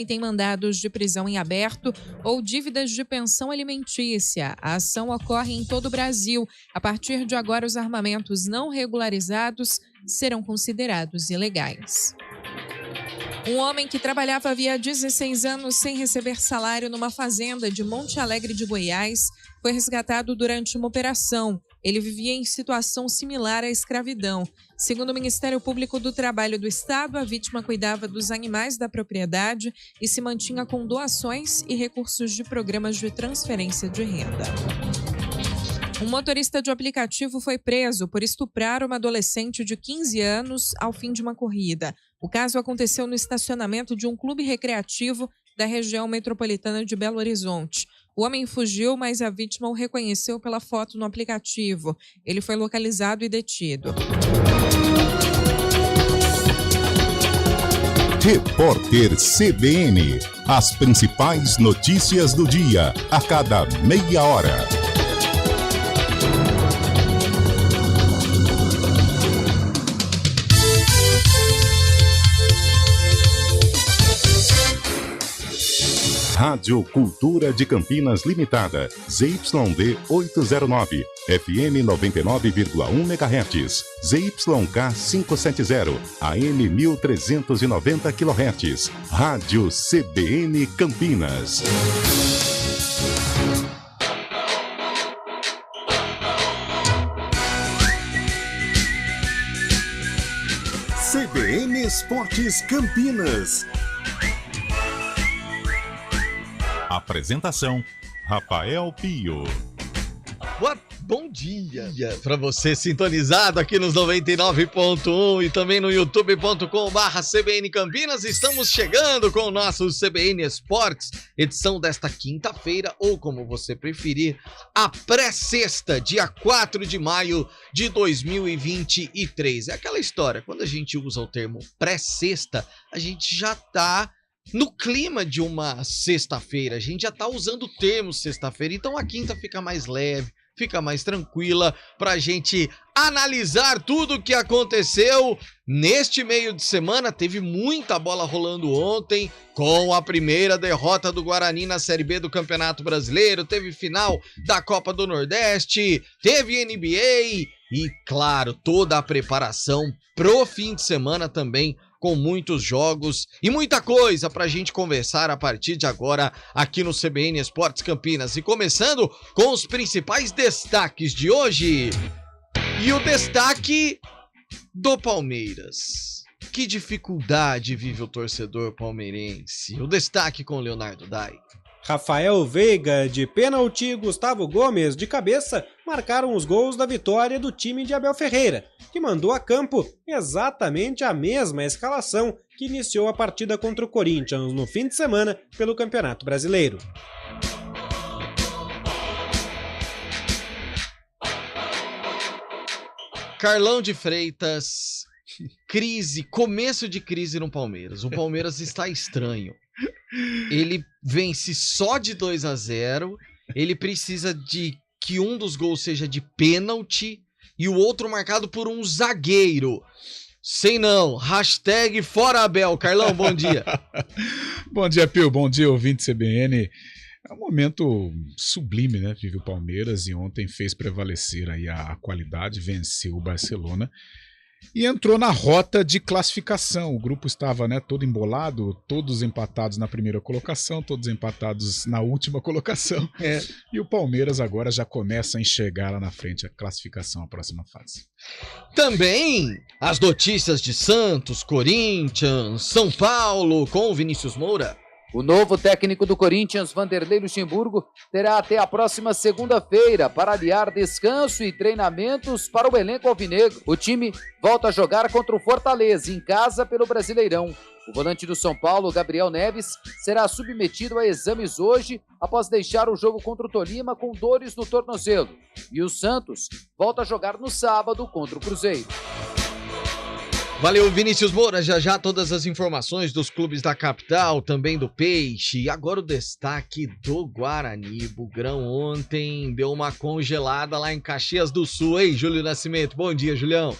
e tem mandados de prisão em aberto ou dívidas de pensão alimentícia. A ação ocorre em todo o Brasil. A partir de agora, os armamentos não regularizados serão considerados ilegais. Um homem que trabalhava havia 16 anos sem receber salário numa fazenda de Monte Alegre de Goiás foi resgatado durante uma operação. Ele vivia em situação similar à escravidão. Segundo o Ministério Público do Trabalho do Estado, a vítima cuidava dos animais da propriedade e se mantinha com doações e recursos de programas de transferência de renda. Um motorista de aplicativo foi preso por estuprar uma adolescente de 15 anos ao fim de uma corrida. O caso aconteceu no estacionamento de um clube recreativo da região metropolitana de Belo Horizonte. O homem fugiu, mas a vítima o reconheceu pela foto no aplicativo. Ele foi localizado e detido. Repórter CBN. As principais notícias do dia, a cada meia hora. Rádio Cultura de Campinas Limitada, ZYD 809, FM 99,1 MHz, ZYK 570, AM 1390 kHz, Rádio CBN Campinas. CBN Esportes Campinas. Apresentação: Rafael Pio. Bom dia para você sintonizado aqui nos 99.1 e também no youtube.com/CBN Campinas. Estamos chegando com o nosso CBN Esportes, edição desta quinta-feira, ou como você preferir, a pré-sexta, dia 4 de maio de 2023. É aquela história, quando a gente usa o termo pré-sexta, a gente já tá no clima de uma sexta-feira, a gente já tá usando o termo sexta-feira, então a quinta fica mais leve, fica mais tranquila pra gente analisar tudo o que aconteceu neste meio de semana. Teve muita bola rolando ontem, com a primeira derrota do Guarani na Série B do Campeonato Brasileiro, teve final da Copa do Nordeste, teve NBA e, claro, toda a preparação pro fim de semana também, com muitos jogos e muita coisa pra gente conversar a partir de agora aqui no CBN Esportes Campinas. E começando com os principais destaques de hoje. E o destaque do Palmeiras. Que dificuldade vive o torcedor palmeirense? O destaque com o Leonardo Dai. Rafael Veiga de pênalti e Gustavo Gomes de cabeça marcaram os gols da vitória do time de Abel Ferreira, que mandou a campo exatamente a mesma escalação que iniciou a partida contra o Corinthians no fim de semana pelo Campeonato Brasileiro. Carlão de Freitas, crise, começo de crise no Palmeiras. O Palmeiras está estranho. Ele vence só de 2-0, ele precisa de que um dos gols seja de pênalti e o outro marcado por um zagueiro. Sei não, hashtag fora Abel. Carlão, bom dia. Bom dia, Pio, bom dia, ouvinte CBN. É um momento sublime, né? Vive o Palmeiras e ontem fez prevalecer aí a qualidade, venceu o Barcelona e entrou na rota de classificação. O grupo estava, né, todo embolado, todos empatados na primeira colocação, todos empatados na última colocação. E o Palmeiras agora já começa a enxergar lá na frente a classificação, a próxima fase. Também as notícias de Santos, Corinthians, São Paulo com o Vinícius Moura. O novo técnico do Corinthians, Vanderlei Luxemburgo, terá até a próxima segunda-feira para aliar descanso e treinamentos para o elenco alvinegro. O time volta a jogar contra o Fortaleza, em casa pelo Brasileirão. O volante do São Paulo, Gabriel Neves, será submetido a exames hoje após deixar o jogo contra o Tolima com dores no tornozelo. E o Santos volta a jogar no sábado contra o Cruzeiro. Valeu, Vinícius Moura. Já já todas as informações dos clubes da capital, também do Peixe. E agora o destaque do Guarani. Bugrão ontem deu uma congelada lá em Caxias do Sul. Ei, Júlio Nascimento, bom dia, Julião.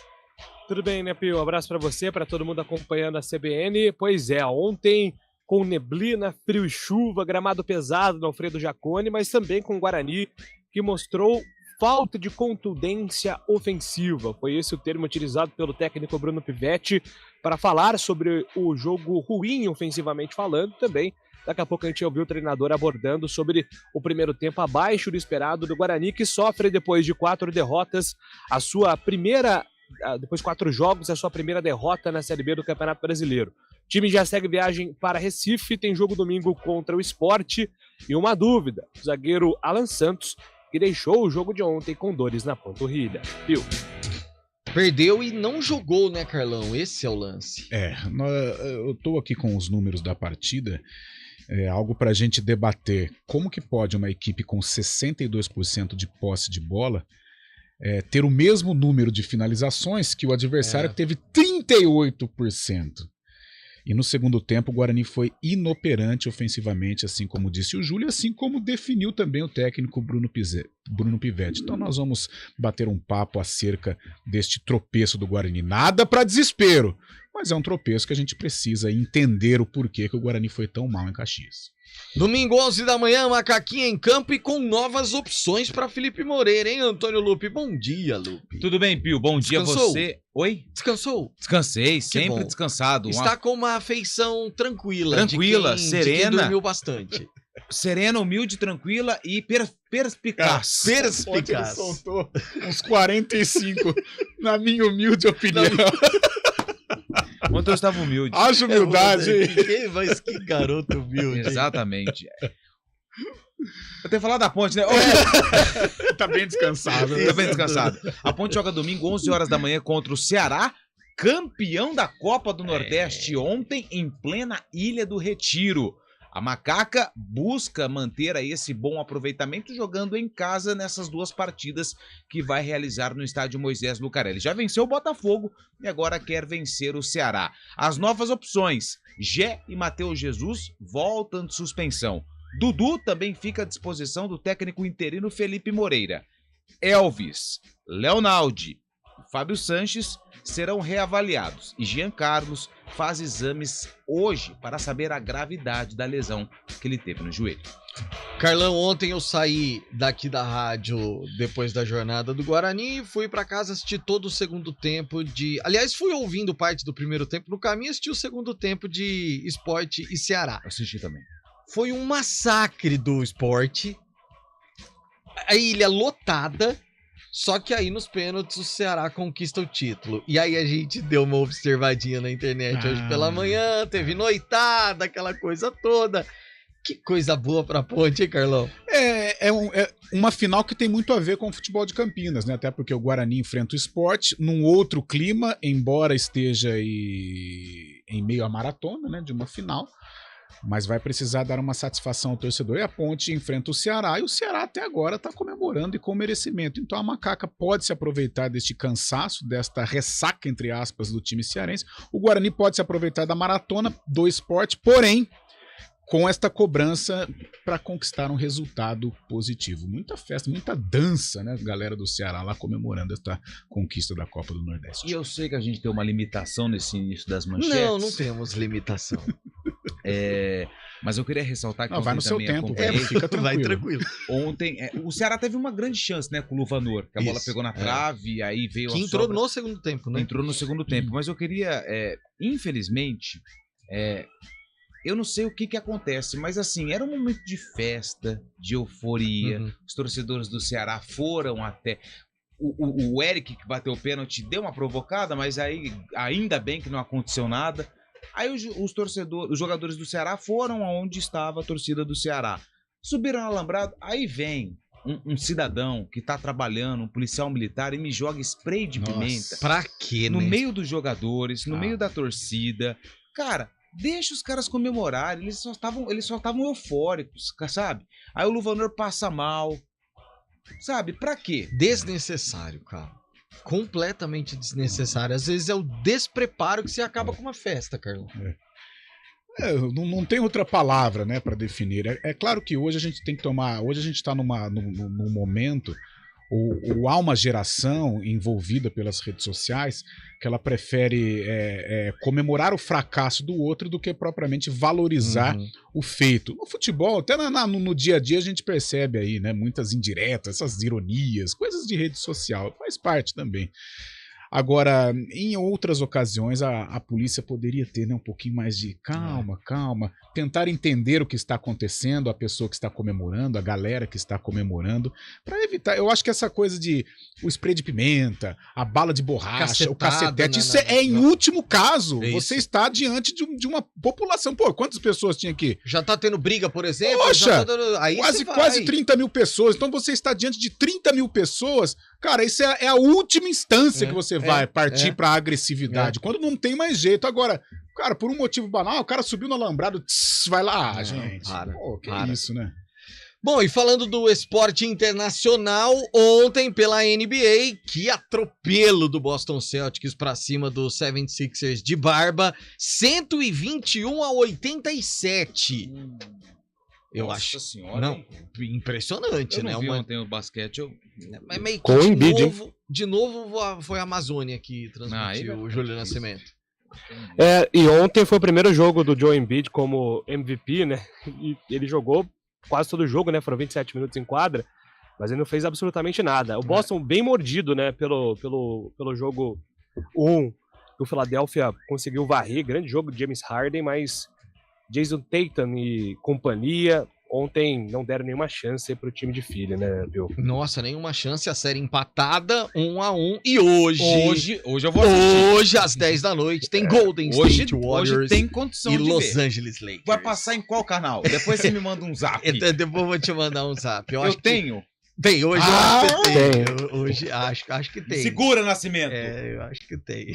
Tudo bem, né, Pio? Um abraço para você, para todo mundo acompanhando a CBN. Pois é, ontem com neblina, frio e chuva, gramado pesado no Alfredo Jaconi, mas também com o Guarani, que mostrou falta de contundência ofensiva. Foi esse o termo utilizado pelo técnico Bruno Pivetti para falar sobre o jogo ruim ofensivamente falando também. Daqui a pouco a gente ouviu o treinador abordando sobre o primeiro tempo abaixo do esperado do Guarani, que sofre depois de 4 derrotas, depois de 4 jogos, a sua primeira derrota na Série B do Campeonato Brasileiro. O time já segue viagem para Recife, tem jogo domingo contra o Sport. E uma dúvida, o zagueiro Alan Santos, que deixou o jogo de ontem com dores na panturrilha. Viu? Perdeu e não jogou, né, Carlão? Esse é o lance. Eu tô aqui com os números da partida. É algo para a gente debater. Como que pode uma equipe com 62% de posse de bola ter o mesmo número de finalizações que o adversário que teve 38%? E no segundo tempo o Guarani foi inoperante ofensivamente, assim como disse o Júlio, assim como definiu também o técnico Bruno Pivetti. Então nós vamos bater um papo acerca deste tropeço do Guarani. Nada para desespero, mas é um tropeço que a gente precisa entender o porquê que o Guarani foi tão mal em Caxias. Domingo, 11 da manhã, Macaquinha em campo e com novas opções para Felipe Moreira, hein, Antônio Lupe? Bom dia, Lupe. Tudo bem, Pio? Bom dia a você. Oi? Descansou? Descansei, sempre descansado. Está com uma afeição tranquila. Tranquila, serena. De quem dormiu bastante. Serena, humilde, tranquila e perspicaz. Perspicaz. Ele soltou uns 45, na minha humilde opinião. Ontem eu estava humilde. Haja humildade. Mas que garoto humilde. Exatamente. Eu tenho que falar da Ponte, né? Tá bem descansado. Tá bem descansado. A Ponte joga domingo, 11 horas da manhã, contra o Ceará, campeão da Copa do Nordeste ontem, em plena Ilha do Retiro. A Macaca busca manter aí esse bom aproveitamento jogando em casa nessas duas partidas que vai realizar no estádio Moisés Lucarelli. Já venceu o Botafogo e agora quer vencer o Ceará. As novas opções, Gé e Matheus Jesus voltam de suspensão. Dudu também fica à disposição do técnico interino Felipe Moreira. Elvis, Leonaldi e Fábio Sanches serão reavaliados e Jean Carlos faz exames hoje para saber a gravidade da lesão que ele teve no joelho. Carlão, ontem eu saí daqui da rádio depois da jornada do Guarani e fui pra casa assistir todo o segundo tempo de... Aliás, fui ouvindo parte do primeiro tempo, no caminho assisti o segundo tempo de Sport e Ceará. Assisti também. Foi um massacre do Sport, a ilha lotada, só que aí nos pênaltis o Ceará conquista o título. E aí a gente deu uma observadinha na internet hoje pela manhã, teve noitada, aquela coisa toda. Que coisa boa pra Ponte, hein, Carlão? É uma final que tem muito a ver com o futebol de Campinas, né? Até porque o Guarani enfrenta o Sport num outro clima, embora esteja aí em meio à maratona, né, de uma final. Mas vai precisar dar uma satisfação ao torcedor. E a Ponte enfrenta o Ceará, e o Ceará até agora está comemorando e com merecimento. Então a Macaca pode se aproveitar deste cansaço, desta ressaca, entre aspas, do time cearense. O Guarani pode se aproveitar da maratona do Sport, porém, com esta cobrança para conquistar um resultado positivo. Muita festa, muita dança, né, galera do Ceará lá comemorando esta conquista da Copa do Nordeste. E eu sei que a gente tem uma limitação nesse início das manchetes. Não temos limitação. Mas eu queria ressaltar que vai no seu tempo, fica tranquilo. Vai tranquilo. Ontem, o Ceará teve uma grande chance, né, com o Luvanor, que a bola pegou na trave, e aí veio que a entrou sobra. no segundo tempo, né? Entrou no segundo tempo, mas eu queria, infelizmente, eu não sei o que acontece, mas assim, era um momento de festa, de euforia, os torcedores do Ceará foram até... O Eric, que bateu o pênalti, deu uma provocada, mas aí ainda bem que não aconteceu nada. Aí os jogadores do Ceará foram aonde estava a torcida do Ceará. Subiram no alambrado, aí vem um cidadão que tá trabalhando, um policial militar, e me joga spray de pimenta. Pra quê, né? No meio dos jogadores, no meio da torcida. Cara, deixa os caras comemorarem, eles só estavam eufóricos, sabe? Aí o Luvanor passa mal, sabe? Pra quê? Desnecessário, cara. Completamente desnecessário. Às vezes é o despreparo que se acaba com uma festa, Carlão. Não tem outra palavra, né, para definir. É claro que hoje a gente tem que tomar. Hoje a gente está num momento ou há uma geração envolvida pelas redes sociais que ela prefere comemorar o fracasso do outro do que propriamente valorizar o feito. No futebol, até no dia a dia a gente percebe aí, né, muitas indiretas, essas ironias, coisas de rede social, faz parte também. Agora, em outras ocasiões, a polícia poderia ter, né, um pouquinho mais de calma, tentar entender o que está acontecendo, a pessoa que está comemorando, a galera que está comemorando, para evitar. Eu acho que essa coisa de o spray de pimenta, a bala de borracha, o cacetete, isso é em último caso. Você está diante de uma população. Pô, quantas pessoas tinha aqui? Já tá tendo briga, por exemplo? Poxa, aí quase 30 mil pessoas. Então você está diante de 30 mil pessoas. Cara, isso é a última instância que você vai partir pra agressividade. Quando não tem mais jeito. Agora, cara, por um motivo banal, o cara subiu no alambrado, vai lá, gente. Pô, que isso, né? Bom, e falando do esporte internacional, ontem pela NBA, que atropelo do Boston Celtics pra cima do 76ers de barba, 121-87. Eu Nossa acho. Senhora, não, impressionante, eu né? não vi ontem o basquete. Mas meio Com o que Embiid, de novo foi a Amazônia que transmitiu o Júlio Nascimento. E ontem foi o primeiro jogo do Joel Embiid como MVP, né? E ele jogou quase todo o jogo, né? Foram 27 minutos em quadra, mas ele não fez absolutamente nada. O Boston bem mordido, né? Pelo jogo 1, o Philadelphia conseguiu varrer, grande jogo de James Harden, mas Jason Tatum e companhia ontem não deram nenhuma chance pro time de Philly, né, Bill? Nossa, nenhuma chance, a série empatada, 1-1, e hoje eu vou assistir. Hoje, às 10 da noite, tem Golden State Warriors hoje tem condição e de Los ver. Angeles Lakers. Vai passar em qual canal? Depois você me manda um zap. Depois eu vou te mandar um zap. Eu tenho. Tem, hoje eu acho que tem. Hoje acho que tem. Segura, Nascimento. Eu acho que tem.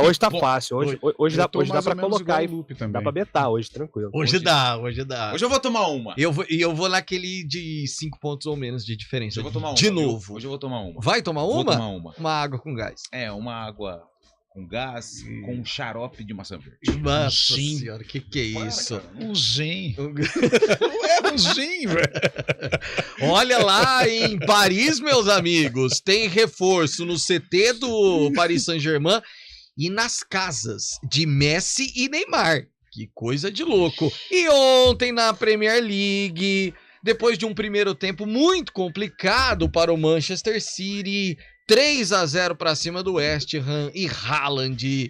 Hoje tá fácil. Hoje dá pra colocar e também. dá pra betar hoje, tranquilo. Hoje dá. Hoje eu vou tomar uma. Eu vou naquele de 5 pontos ou menos de diferença. Hoje eu vou tomar uma. De novo. Hoje eu vou tomar uma. Vai tomar uma? Vou tomar uma. Uma água com gás. Uma água com gás, com um xarope de maçã verde. Nossa senhora, que é isso? Um gin. Não é um gin, velho. Olha lá em Paris, meus amigos, tem reforço no CT do Paris Saint-Germain e nas casas de Messi e Neymar. Que coisa de louco. E ontem na Premier League, depois de um primeiro tempo muito complicado para o Manchester City, 3-0 para cima do West Ham e Haaland,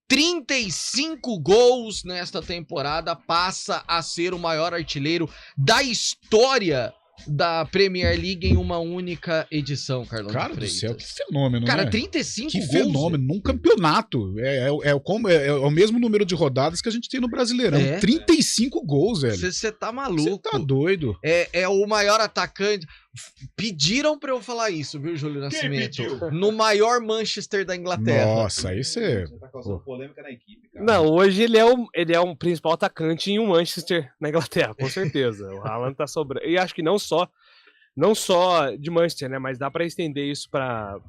35 gols nesta temporada, passa a ser o maior artilheiro da história da Premier League em uma única edição, Carlão. Cara do céu, que fenômeno, cara, né? 35 que gols. fenômeno, num campeonato. É o mesmo número de rodadas que a gente tem no Brasileirão. 35 gols, velho. Você tá maluco. Você tá doido. É o maior atacante. Pediram pra eu falar isso, viu, Júlio Nascimento? No maior Manchester da Inglaterra. Nossa, aí você... Tá causando polêmica na equipe, cara. Não, hoje ele é um principal atacante em um Manchester na Inglaterra, com certeza. O Haaland tá sobrando. E acho que não só de Manchester, né? Mas dá pra estender isso pra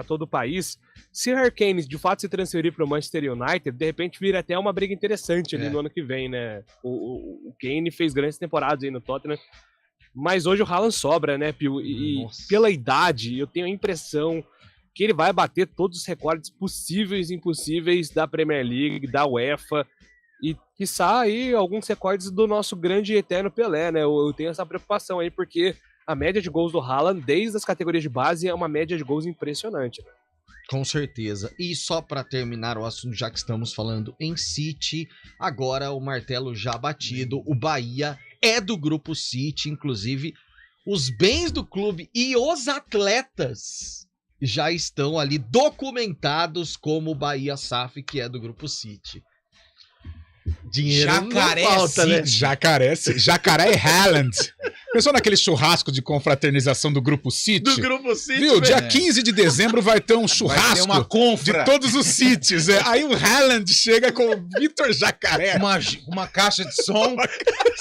todo o país. Se o Harry Kane de fato se transferir pro Manchester United, de repente vira até uma briga interessante ali no ano que vem, né? O Kane fez grandes temporadas aí no Tottenham. Mas hoje o Haaland sobra, né, Pio? E pela idade, eu tenho a impressão que ele vai bater todos os recordes possíveis e impossíveis da Premier League, da UEFA, e quiçá aí alguns recordes do nosso grande e eterno Pelé, né? Eu tenho essa preocupação aí, porque a média de gols do Haaland, desde as categorias de base, é uma média de gols impressionante, né? Com certeza. E só para terminar o assunto, já que estamos falando em City, agora o martelo já batido, o Bahia é do grupo City, inclusive os bens do clube e os atletas já estão ali documentados como o Bahia SAF, que é do grupo City. Dinheiro Jacaré não falta, né? Jacaré e Haaland. Pensou naquele churrasco de confraternização do Grupo City? Do Grupo City, viu? Dia 15 de dezembro vai ter um churrasco vai ter uma confra de todos os Cities. Aí o Haaland chega com o Vitor Jacaré. Uma caixa de som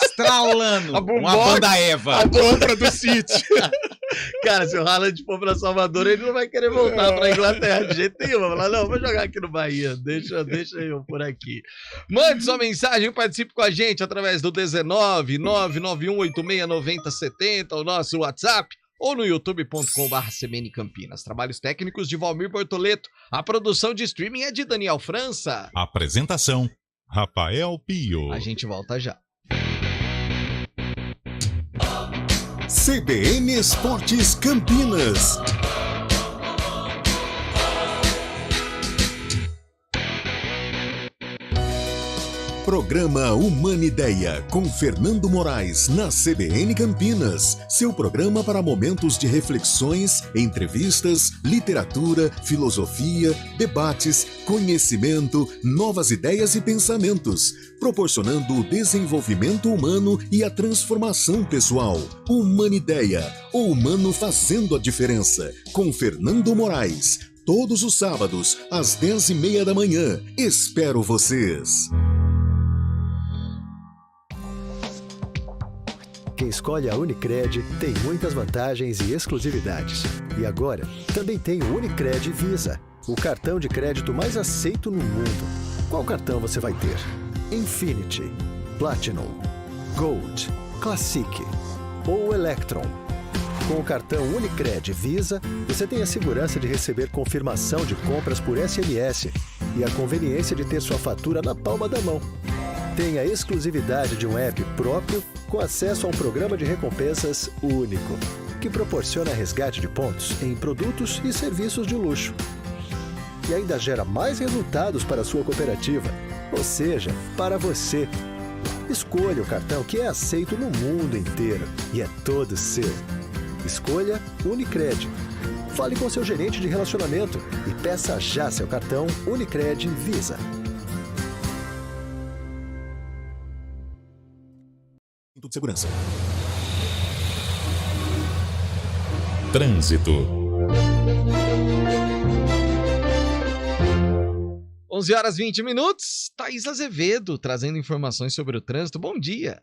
estralando. Uma boombox, banda Eva. A compra do City. Cara, se o Haaland for pra Salvador, ele não vai querer voltar pra Inglaterra de jeito nenhum. Vai falar, não, vou jogar aqui no Bahia. Deixa eu por aqui. Mande sua mensagem, participe com a gente através do 19 991869070, o nosso WhatsApp, ou no youtube.com/CBN Campinas. Trabalhos técnicos de Valmir Bortoleto. A produção de streaming é de Daniel França. Apresentação: Rafael Pio. A gente volta já. CBN Esportes Campinas. Programa Humanideia, com Fernando Moraes, na CBN Campinas. Seu programa para momentos de reflexões, entrevistas, literatura, filosofia, debates, conhecimento, novas ideias e pensamentos, proporcionando o desenvolvimento humano e a transformação pessoal. Humanideia, o humano fazendo a diferença, com Fernando Moraes. Todos os sábados, às 10h30 da manhã. Espero vocês. Quem escolhe a Unicred tem muitas vantagens e exclusividades. E agora, também tem o Unicred Visa, o cartão de crédito mais aceito no mundo. Qual cartão você vai ter? Infinity, Platinum, Gold, Classic ou Electron? Com o cartão Unicred Visa, você tem a segurança de receber confirmação de compras por SMS e a conveniência de ter sua fatura na palma da mão. Tem a exclusividade de um app próprio com acesso a um programa de recompensas único, que proporciona resgate de pontos em produtos e serviços de luxo. E ainda gera mais resultados para a sua cooperativa, ou seja, para você. Escolha o cartão que é aceito no mundo inteiro e é todo seu. Escolha Unicred. Fale com seu gerente de relacionamento e peça já seu cartão Unicred Visa. De segurança. Trânsito. 11h20. Thaís Azevedo trazendo informações sobre o trânsito. Bom dia.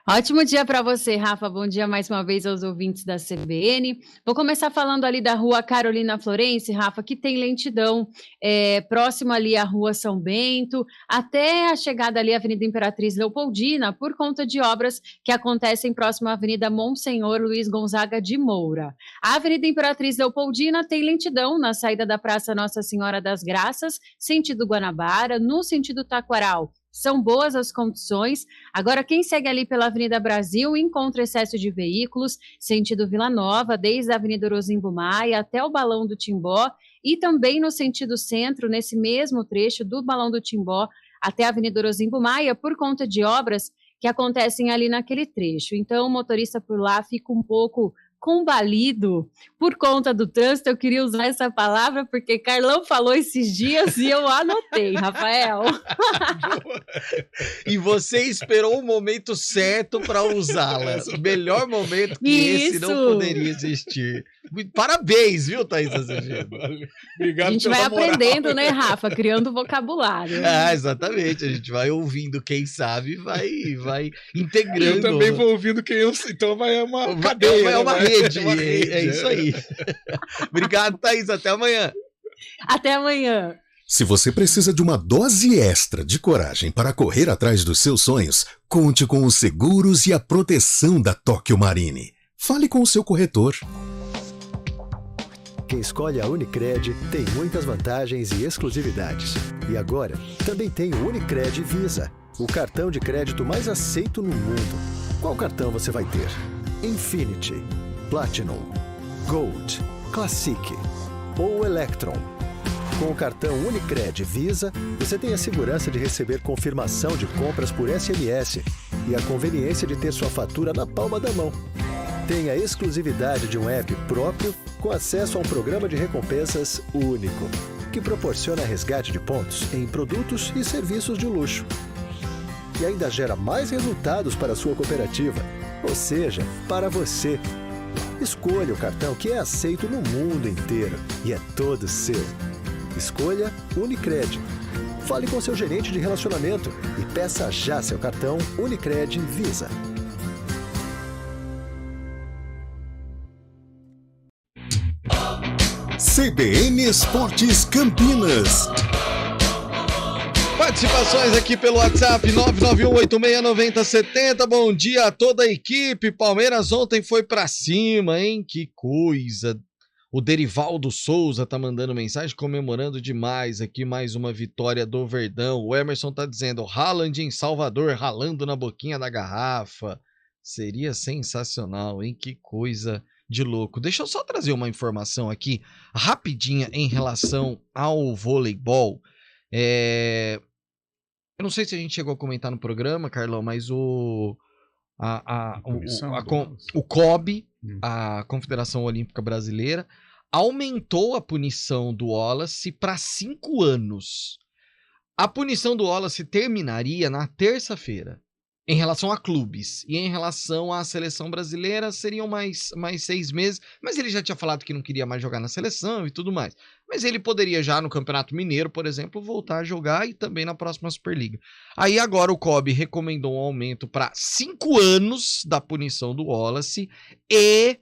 Ótimo dia para você, Rafa. Bom dia mais uma vez aos ouvintes da CBN. Vou começar falando ali da rua Carolina Florence, Rafa, que tem lentidão próximo ali à rua São Bento, até a chegada ali à Avenida Imperatriz Leopoldina, por conta de obras que acontecem próximo à Avenida Monsenhor Luiz Gonzaga de Moura. A Avenida Imperatriz Leopoldina tem lentidão na saída da Praça Nossa Senhora das Graças, sentido Guanabara, no sentido Taquaral. São boas as condições. Agora, quem segue ali pela Avenida Brasil encontra excesso de veículos, sentido Vila Nova, desde a Avenida Orozimbo Maia até o Balão do Timbó, e também no sentido centro, nesse mesmo trecho do Balão do Timbó até a Avenida Orozimbo Maia, por conta de obras que acontecem ali naquele trecho. Então, o motorista por lá fica um pouco combalido por conta do trânsito. Eu queria usar essa palavra porque Carlão falou esses dias e eu anotei, Rafael. E você esperou o momento certo para usá-la. O melhor momento que esse não poderia existir. Parabéns, viu, Thaís Azevedo? Obrigado. A gente vai aprendendo, né, Rafa? Criando vocabulário. Exatamente. A gente vai ouvindo quem sabe, vai integrando. Eu também vou ouvindo quem eu sei. Então vai uma cadeia. É uma rede. É isso aí. Obrigado, Thaís. Até amanhã. Até amanhã. Se você precisa de uma dose extra de coragem para correr atrás dos seus sonhos, conte com os seguros e a proteção da Tóquio Marine. Fale com o seu corretor. Quem escolhe a Unicred tem muitas vantagens e exclusividades. E agora, também tem o Unicred Visa, o cartão de crédito mais aceito no mundo. Qual cartão você vai ter? Infinity, Platinum, Gold, Classic ou Electron? Com o cartão Unicred Visa, você tem a segurança de receber confirmação de compras por SMS e a conveniência de ter sua fatura na palma da mão. Tem a exclusividade de um app próprio com acesso a um programa de recompensas único, que proporciona resgate de pontos em produtos e serviços de luxo. E ainda gera mais resultados para a sua cooperativa, ou seja, para você. Escolha o cartão que é aceito no mundo inteiro e é todo seu. Escolha Unicred. Fale com seu gerente de relacionamento e peça já seu cartão Unicred Visa. CBN Esportes Campinas. Participações aqui pelo WhatsApp 991869070. Bom dia a toda a equipe. Palmeiras ontem foi pra cima, hein? Que coisa. O Derivaldo Souza tá mandando mensagem comemorando demais aqui mais uma vitória do Verdão. O Emerson tá dizendo: Haaland em Salvador ralando na boquinha da garrafa. Seria sensacional, hein? Que coisa de louco. Deixa eu só trazer uma informação aqui rapidinha em relação ao voleibol. Eu não sei se a gente chegou a comentar no programa, Carlão, mas o COB, a Confederação Olímpica Brasileira, aumentou a punição do Wallace para 5 anos. A punição do Wallace terminaria na terça-feira, em relação a clubes. E em relação à seleção brasileira, seriam mais 6 meses. Mas ele já tinha falado que não queria mais jogar na seleção e tudo mais. Mas ele poderia já no Campeonato Mineiro, por exemplo, voltar a jogar e também na próxima Superliga. Aí agora o COB recomendou um aumento para 5 anos da punição do Wallace e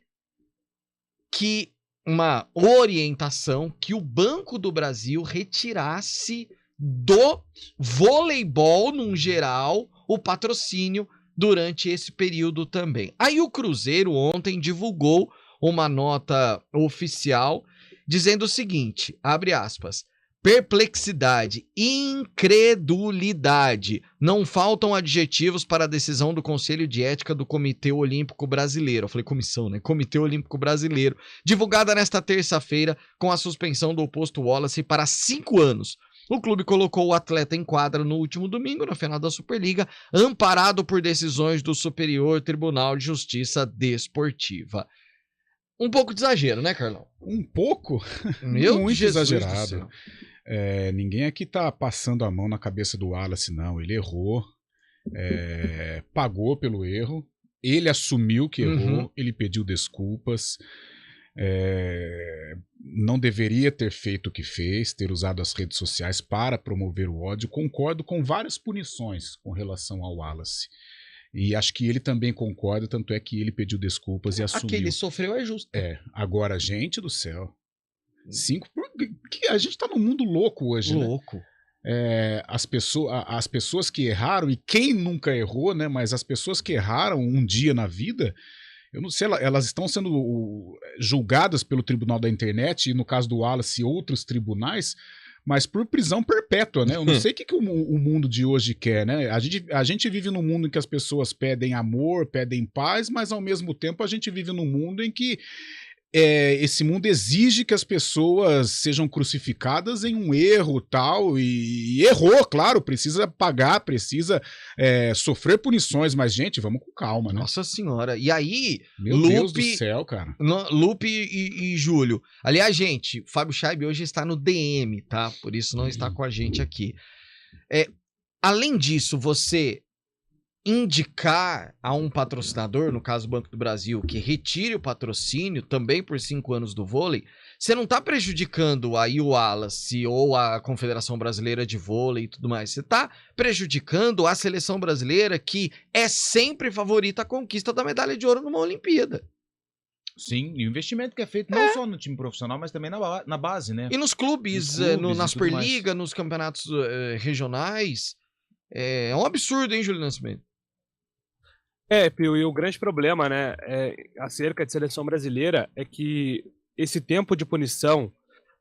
que uma orientação que o Banco do Brasil retirasse do voleibol, num geral, o patrocínio durante esse período também. Aí o Cruzeiro ontem divulgou uma nota oficial dizendo o seguinte, abre aspas, perplexidade, incredulidade, não faltam adjetivos para a decisão do Conselho de Ética do Comitê Olímpico Brasileiro. Eu falei comissão, né? Comitê Olímpico Brasileiro, divulgada nesta terça-feira com a suspensão do oposto Wallace para 5 anos. O clube colocou o atleta em quadra no último domingo, na final da Superliga, amparado por decisões do Superior Tribunal de Justiça Desportiva. Um pouco de exagero, né, Carlão? Um pouco? Muito Jesus exagerado. Ninguém aqui tá passando a mão na cabeça do Wallace, não. Ele errou, pagou pelo erro, ele assumiu que errou, ele pediu desculpas. Não deveria ter feito o que fez, ter usado as redes sociais para promover o ódio. Concordo com várias punições com relação ao Wallace. E acho que ele também concorda, tanto é que ele pediu desculpas e assumiu. A que ele sofreu é justo. Agora, gente do céu. 5... A gente tá num mundo louco hoje, louco. Né? As pessoas que erraram, e quem nunca errou, né? Mas as pessoas que erraram um dia na vida... Eu não sei, elas estão sendo julgadas pelo Tribunal da Internet, e no caso do Wallace, outros tribunais, mas por prisão perpétua, né? Eu não sei o que o mundo de hoje quer, né? A gente vive num mundo em que as pessoas pedem amor, pedem paz, mas ao mesmo tempo a gente vive num mundo em que esse mundo exige que as pessoas sejam crucificadas em um erro tal, e errou, claro, precisa pagar, precisa sofrer punições, mas gente, vamos com calma, né? Nossa senhora, e aí, meu Deus do céu, cara. Lupe e Júlio, aliás, gente, Fábio Scheib hoje está no DM, tá? Por isso não está com a gente aqui. Além disso, você indicar a um patrocinador, no caso o Banco do Brasil, que retire o patrocínio também por 5 anos do vôlei, você não está prejudicando aí o Wallace ou a Confederação Brasileira de Vôlei e tudo mais. Você está prejudicando a seleção brasileira, que é sempre favorita à conquista da medalha de ouro numa Olimpíada. Sim, e o investimento que é feito não só no time profissional, mas também na base, né? E nos clubes, na Superliga, nos campeonatos regionais. É um absurdo, hein, Júlio Nascimento? Pio, e o grande problema, né, acerca de seleção brasileira é que esse tempo de punição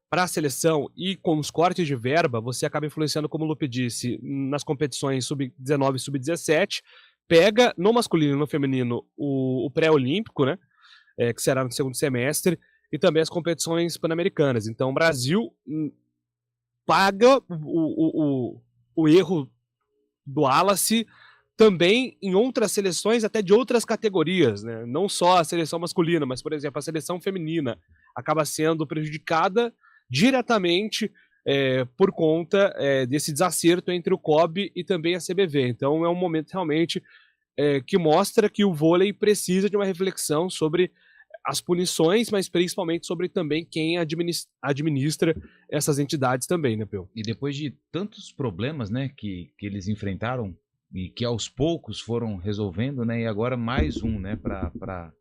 para a seleção e com os cortes de verba, você acaba influenciando, como o Lupe disse, nas competições sub-19 e sub-17, pega no masculino e no feminino o pré-olímpico, né, que será no segundo semestre, e também as competições pan-americanas. Então o Brasil paga o erro do Wallace também em outras seleções, até de outras categorias, né? Não só a seleção masculina, mas, por exemplo, a seleção feminina acaba sendo prejudicada diretamente por conta desse desacerto entre o COB e também a CBV. Então é um momento realmente que mostra que o vôlei precisa de uma reflexão sobre as punições, mas principalmente sobre também quem administra essas entidades também, né, Peu? E depois de tantos problemas, né, que eles enfrentaram e que aos poucos foram resolvendo, né, e agora mais um, né, para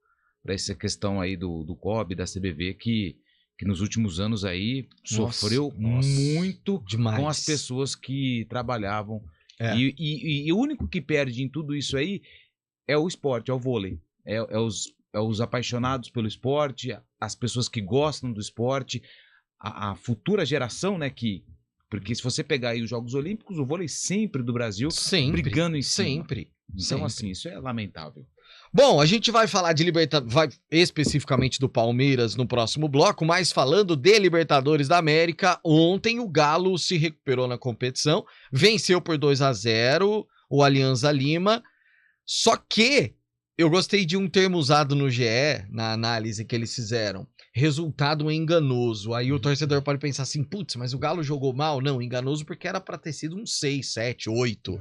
essa questão aí do COB, da CBV, que que nos últimos anos aí sofreu muito demais com as pessoas que trabalhavam. É. E o único que perde em tudo isso aí é o esporte, é o vôlei. É os apaixonados pelo esporte, as pessoas que gostam do esporte, a futura geração, né, porque se você pegar aí os Jogos Olímpicos, o vôlei sempre do Brasil, brigando em cima. Sempre. Então, assim, isso é lamentável. Bom, a gente vai falar de vai especificamente do Palmeiras no próximo bloco, mas falando de Libertadores da América, ontem o Galo se recuperou na competição, venceu por 2-0 o Alianza Lima, só que eu gostei de um termo usado no GE, na análise que eles fizeram, resultado enganoso. Aí o torcedor pode pensar assim, putz, mas o Galo jogou mal? Não, enganoso porque era pra ter sido um 6, 7, 8.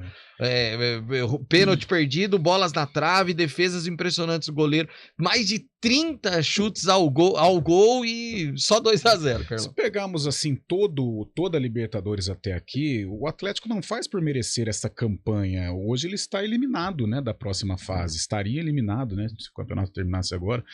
Pênalti perdido, bolas na trave, defesas impressionantes do goleiro. Mais de 30 chutes ao gol e só 2-0, Carlão. Se pegarmos assim toda a Libertadores até aqui, o Atlético não faz por merecer essa campanha. Hoje ele está eliminado, né, da próxima fase. Estaria eliminado, né, se o campeonato terminasse agora.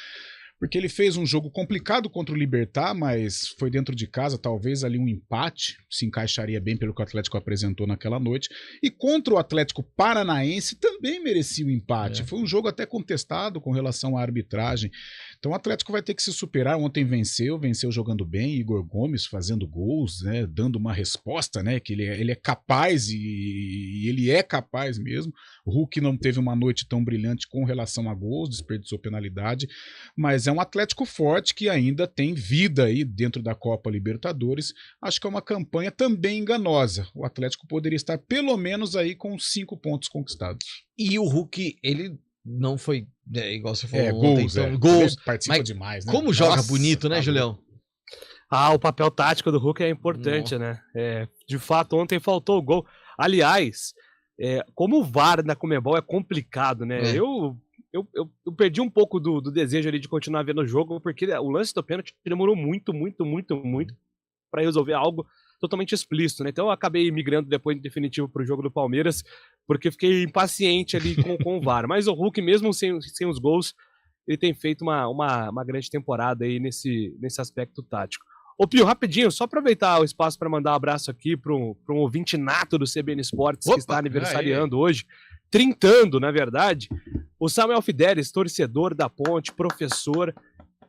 Porque ele fez um jogo complicado contra o Libertad, mas foi dentro de casa, talvez ali um empate se encaixaria bem pelo que o Atlético apresentou naquela noite. E contra o Atlético Paranaense também merecia um empate. Foi um jogo até contestado com relação à arbitragem. Então o Atlético vai ter que se superar. Ontem venceu jogando bem, Igor Gomes fazendo gols, né, dando uma resposta, né, que ele é capaz e ele é capaz mesmo. O Hulk não teve uma noite tão brilhante com relação a gols, desperdiçou penalidade, mas é um Atlético forte que ainda tem vida aí dentro da Copa Libertadores. Acho que é uma campanha também enganosa. O Atlético poderia estar pelo menos aí com 5 pontos conquistados. E o Hulk, ele não foi, igual você falou ontem, gols, então, gols. Ele participa demais, né? Como joga bonito, né, Julião? O papel tático do Hulk é importante, né? De fato, ontem faltou o gol. Aliás, como o VAR na Conmebol é complicado, né? Eu perdi um pouco do desejo ali de continuar vendo o jogo, porque o lance do pênalti demorou muito para resolver algo totalmente explícito, né? Então eu acabei migrando depois em definitivo para o jogo do Palmeiras, porque fiquei impaciente ali com o VAR. Mas o Hulk, mesmo sem os gols, ele tem feito uma grande temporada aí nesse aspecto tático. Ô Pio, rapidinho, só aproveitar o espaço para mandar um abraço aqui para um ouvinte nato do CBN Esportes, que está aniversariando hoje, trintando, na verdade, o Samuel Fidelis, torcedor da Ponte, professor,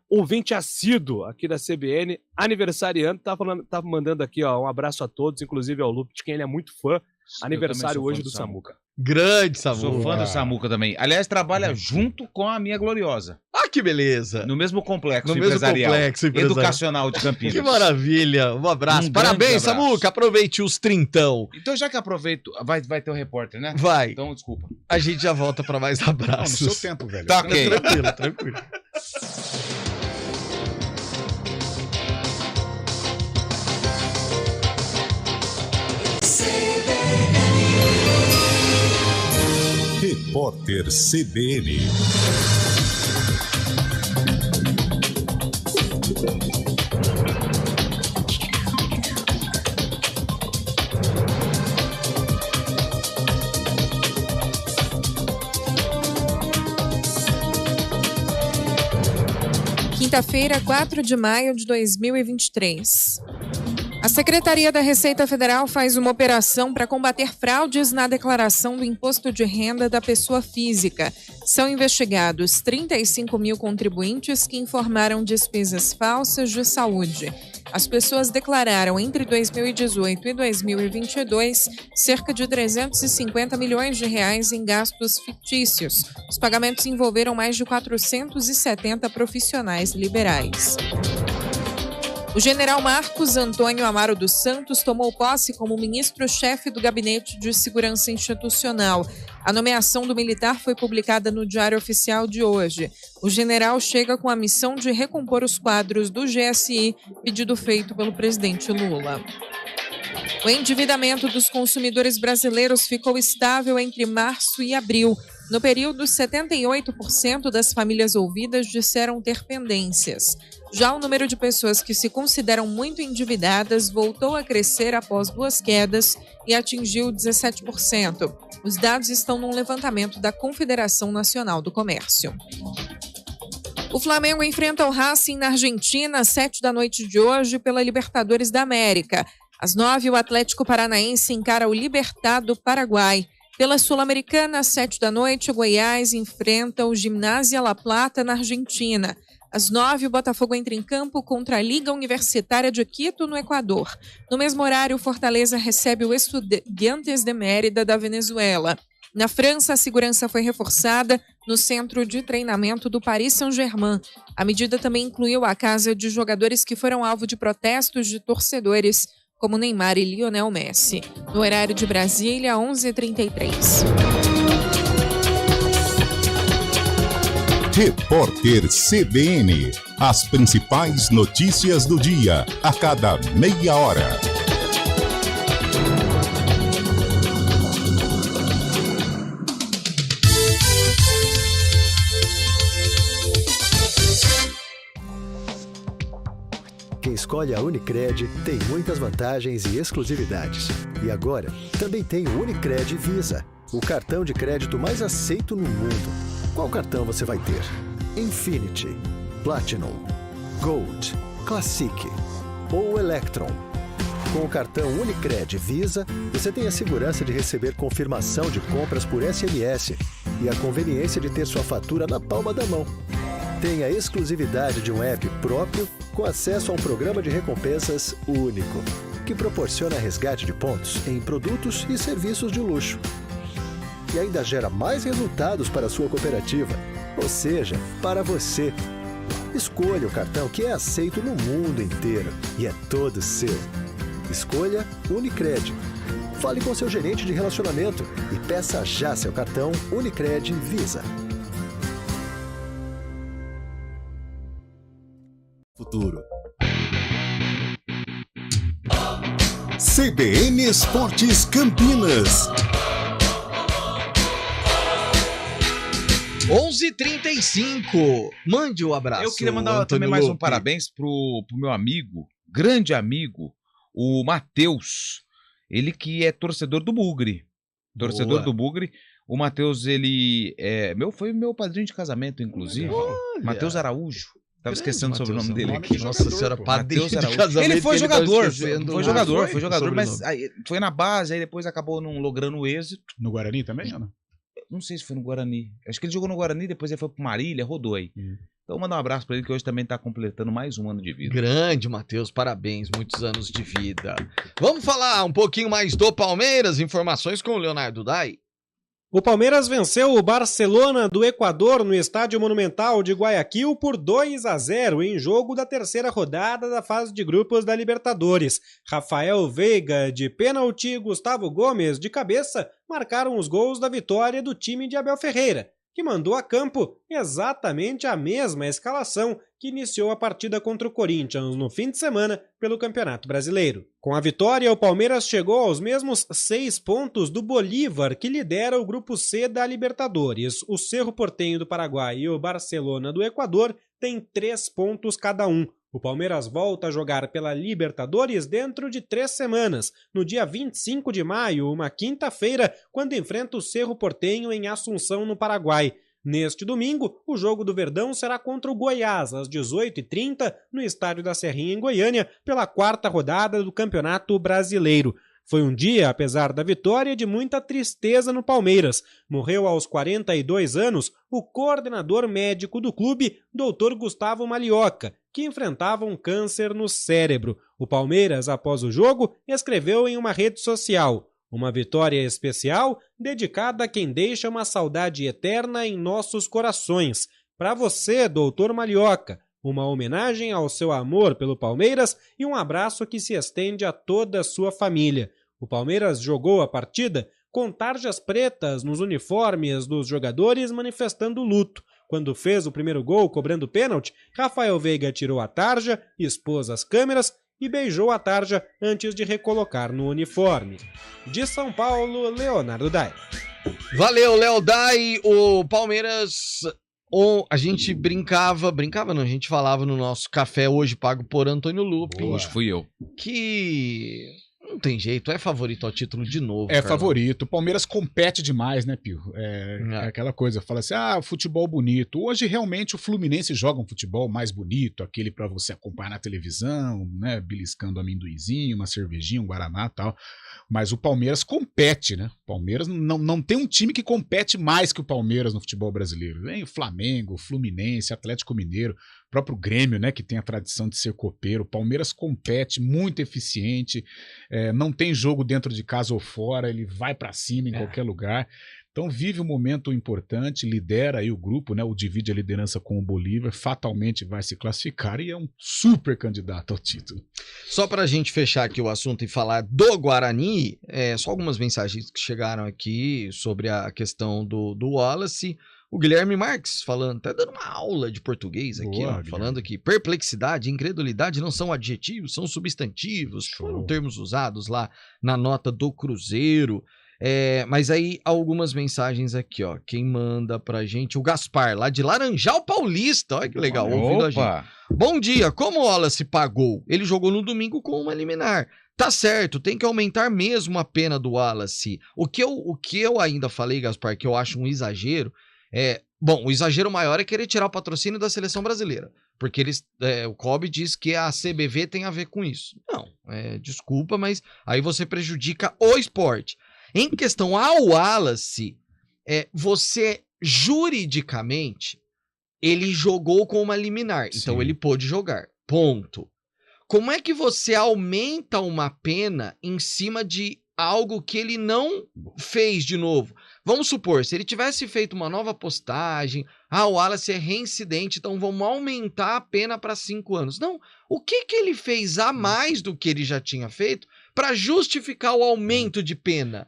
ouvinte assíduo aqui da CBN, aniversariando, tá mandando aqui um abraço a todos, inclusive ao Lupe, de quem ele é muito fã, aniversário hoje do Samuca. Grande Samuca. Sou fã do Samuca também. Aliás, trabalha junto com a minha gloriosa. Ah, que beleza. No mesmo complexo empresarial. Educacional de Campinas. Que maravilha. Um abraço. Parabéns, Samuca. Aproveite os trintão. Então, já que aproveito, vai ter o repórter, né? Vai. Então, desculpa. A gente já volta para mais abraços. No seu tempo, velho. Tá ok. Tranquilo. Repórter CBN. Quinta-feira, 4 de maio de 2023. A Secretaria da Receita Federal faz uma operação para combater fraudes na declaração do imposto de renda da pessoa física. São investigados 35 mil contribuintes que informaram despesas falsas de saúde. As pessoas declararam entre 2018 e 2022 cerca de 350 milhões de reais em gastos fictícios. Os pagamentos envolveram mais de 470 profissionais liberais. O general Marcos Antônio Amaro dos Santos tomou posse como ministro-chefe do Gabinete de Segurança Institucional. A nomeação do militar foi publicada no Diário Oficial de hoje. O general chega com a missão de recompor os quadros do GSI, pedido feito pelo presidente Lula. O endividamento dos consumidores brasileiros ficou estável entre março e abril. No período, 78% das famílias ouvidas disseram ter pendências. Já o número de pessoas que se consideram muito endividadas voltou a crescer após 2 quedas e atingiu 17%. Os dados estão num levantamento da Confederação Nacional do Comércio. O Flamengo enfrenta o Racing na Argentina às 7h de hoje pela Libertadores da América. Às 9h, o Atlético Paranaense encara o Libertad do Paraguai. Pela Sul-Americana, às 7h, o Goiás enfrenta o Gimnasia La Plata na Argentina. Às 9h, o Botafogo entra em campo contra a Liga Universitária de Quito, no Equador. No mesmo horário, o Fortaleza recebe o Estudiantes de Mérida da Venezuela. Na França, a segurança foi reforçada no centro de treinamento do Paris Saint-Germain. A medida também incluiu a casa de jogadores que foram alvo de protestos de torcedores, como Neymar e Lionel Messi. No horário de Brasília, 11h33. Repórter CBN. As principais notícias do dia, a cada meia hora. Quem escolhe a Unicred tem muitas vantagens e exclusividades. E agora, também tem o Unicred Visa, o cartão de crédito mais aceito no mundo. Qual cartão você vai ter? Infinity, Platinum, Gold, Classic ou Electron? Com o cartão Unicred Visa, você tem a segurança de receber confirmação de compras por SMS e a conveniência de ter sua fatura na palma da mão. Tem a exclusividade de um app próprio com acesso a um programa de recompensas único, que proporciona resgate de pontos em produtos e serviços de luxo. E ainda gera mais resultados para a sua cooperativa, ou seja, para você. Escolha o cartão que é aceito no mundo inteiro e é todo seu. Escolha Unicred. Fale com seu gerente de relacionamento e peça já seu cartão Unicred Visa. Futuro. CBN Esportes Campinas. 11h35. Mande um abraço. Eu queria mandar também mais um parabéns pro meu amigo, grande amigo, o Matheus. Ele que é torcedor do Bugre. Torcedor do Bugre. O Matheus, ele foi meu padrinho de casamento, inclusive. Matheus Araújo. Tava esquecendo o sobrenome dele aqui. Nossa senhora, padrinho de casamento. Ele foi jogador, foi jogador, mas aí, foi na base, aí depois acabou não logrando o êxito. No Guarani também, ou não? Não sei se foi no Guarani. Acho que ele jogou no Guarani, depois ele foi pro Marília, rodou aí. Então manda um abraço pra ele, que hoje também tá completando mais um ano de vida. Grande, Matheus, parabéns, muitos anos de vida. Vamos falar um pouquinho mais do Palmeiras, informações com o Leonardo Dai. O Palmeiras venceu o Barcelona do Equador no Estádio Monumental de Guayaquil por 2-0 em jogo da terceira rodada da fase de grupos da Libertadores. Rafael Veiga de pênalti e Gustavo Gomes de cabeça marcaram os gols da vitória do time de Abel Ferreira, que mandou a campo exatamente a mesma escalação que iniciou a partida contra o Corinthians no fim de semana pelo Campeonato Brasileiro. Com a vitória, o Palmeiras chegou aos mesmos 6 pontos do Bolívar, que lidera o Grupo C da Libertadores. O Cerro Porteño do Paraguai e o Barcelona do Equador têm 3 pontos cada um. O Palmeiras volta a jogar pela Libertadores dentro de 3 semanas, no dia 25 de maio, uma quinta-feira, quando enfrenta o Cerro Porteño em Assunção, no Paraguai. Neste domingo, o jogo do Verdão será contra o Goiás, às 18h30, no Estádio da Serrinha, em Goiânia, pela 4ª rodada do Campeonato Brasileiro. Foi um dia, apesar da vitória, de muita tristeza no Palmeiras. Morreu aos 42 anos o coordenador médico do clube, Dr. Gustavo Malioca, que enfrentava um câncer no cérebro. O Palmeiras, após o jogo, escreveu em uma rede social: uma vitória especial dedicada a quem deixa uma saudade eterna em nossos corações. Para você, Dr. Malioca, uma homenagem ao seu amor pelo Palmeiras e um abraço que se estende a toda a sua família. O Palmeiras jogou a partida com tarjas pretas nos uniformes dos jogadores, manifestando luto. Quando fez o primeiro gol cobrando pênalti, Rafael Veiga tirou a tarja, expôs as câmeras e beijou a tarja antes de recolocar no uniforme. De São Paulo, Leonardo Dai. Valeu, Léo Dai. O Palmeiras... a gente a gente falava no nosso café hoje pago por Antônio Lupe. Hoje fui eu. Que não tem jeito, é favorito ao título de novo. É favorito. O Palmeiras compete demais, né, Pio? É aquela coisa, fala assim, futebol bonito. Hoje, realmente, o Fluminense joga um futebol mais bonito, aquele pra você acompanhar na televisão, né, beliscando um amendoizinho, uma cervejinha, um guaraná e tal. Mas o Palmeiras compete, né? O Palmeiras não tem um time que compete mais que o Palmeiras no futebol brasileiro. Vem o Flamengo, o Fluminense, Atlético Mineiro, o próprio Grêmio, né, que tem a tradição de ser copeiro. O Palmeiras compete, muito eficiente, não tem jogo dentro de casa ou fora, ele vai pra cima em qualquer lugar. Então vive um momento importante, lidera aí o grupo, né? O divide a liderança com o Bolívar, fatalmente vai se classificar e é um super candidato ao título. Só pra gente fechar aqui o assunto e falar do Guarani, só algumas mensagens que chegaram aqui sobre a questão do Wallace. O Guilherme Marques falando, tá dando uma aula de português aqui, ó, falando que perplexidade e incredulidade não são adjetivos, são substantivos, foram termos usados lá na nota do Cruzeiro. Mas aí algumas mensagens aqui, ó, quem manda pra gente, o Gaspar, lá de Laranjal Paulista, olha que legal, ouvindo a gente. Bom dia, como o Wallace pagou? Ele jogou no domingo com uma liminar. Tá certo, tem que aumentar mesmo a pena do Wallace. O que eu ainda falei, Gaspar, que eu acho um exagero, bom, o exagero maior é querer tirar o patrocínio da seleção brasileira, porque o COB diz que a CBV tem a ver com isso. Não, desculpa, mas aí você prejudica o esporte. Em questão ao Wallace, você juridicamente, ele jogou com uma liminar, então ele pôde jogar, ponto. Como é que você aumenta uma pena em cima de algo que ele não fez de novo? Vamos supor, se ele tivesse feito uma nova postagem, o Wallace é reincidente, então vamos aumentar a pena para 5 anos. Não, o que ele fez a mais do que ele já tinha feito para justificar o aumento de pena?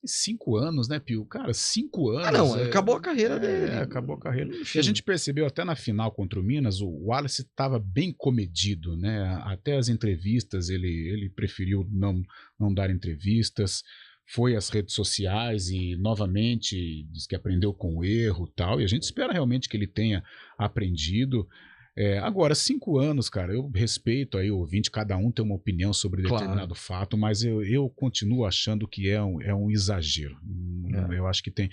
5 anos, né, Pio? Cara, 5 anos. Acabou a carreira dele. Acabou a carreira. E a gente percebeu até na final contra o Minas, o Wallace estava bem comedido, né? Até as entrevistas, ele preferiu não dar entrevistas, foi às redes sociais e novamente diz que aprendeu com o erro e tal, e a gente espera realmente que ele tenha aprendido. Agora, 5 anos, cara, eu respeito aí o ouvinte, cada um tem uma opinião sobre determinado fato, mas eu continuo achando que é um exagero. Eu acho que tem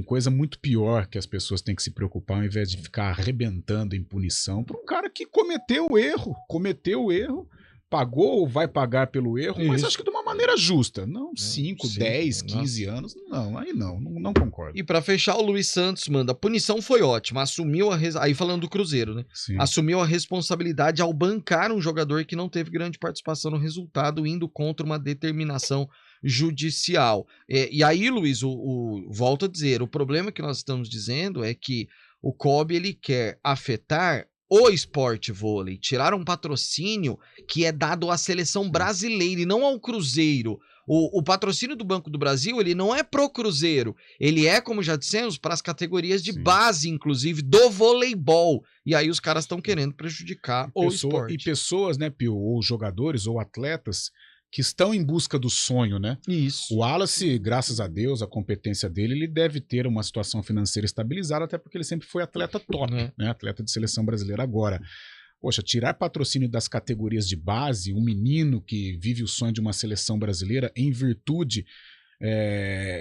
coisa muito pior que as pessoas têm que se preocupar, ao invés de ficar arrebentando em punição para um cara que cometeu o erro, pagou ou vai pagar pelo erro, mas acho que de uma maneira justa. Não 5, 10, 15 anos. Não, aí não concordo. E pra fechar, o Luiz Santos manda, a punição foi ótima, assumiu aí falando do Cruzeiro, né? Sim. Assumiu a responsabilidade ao bancar um jogador que não teve grande participação no resultado, indo contra uma determinação judicial. E aí, Luiz, volto a dizer, o problema que nós estamos dizendo é que o COB, ele quer afetar o esporte vôlei, tirar um patrocínio que é dado à seleção brasileira e não ao Cruzeiro. O patrocínio do Banco do Brasil, ele não é pro Cruzeiro, ele é, como já dissemos, para as categorias de base, inclusive, do voleibol. E aí os caras estão querendo prejudicar o esporte. E pessoas, né, Pio, ou jogadores, ou atletas, que estão em busca do sonho, né? Isso. O Wallace, graças a Deus, a competência dele, ele deve ter uma situação financeira estabilizada, até porque ele sempre foi atleta top, né? Atleta de seleção brasileira. Agora, poxa, tirar patrocínio das categorias de base, um menino que vive o sonho de uma seleção brasileira em virtude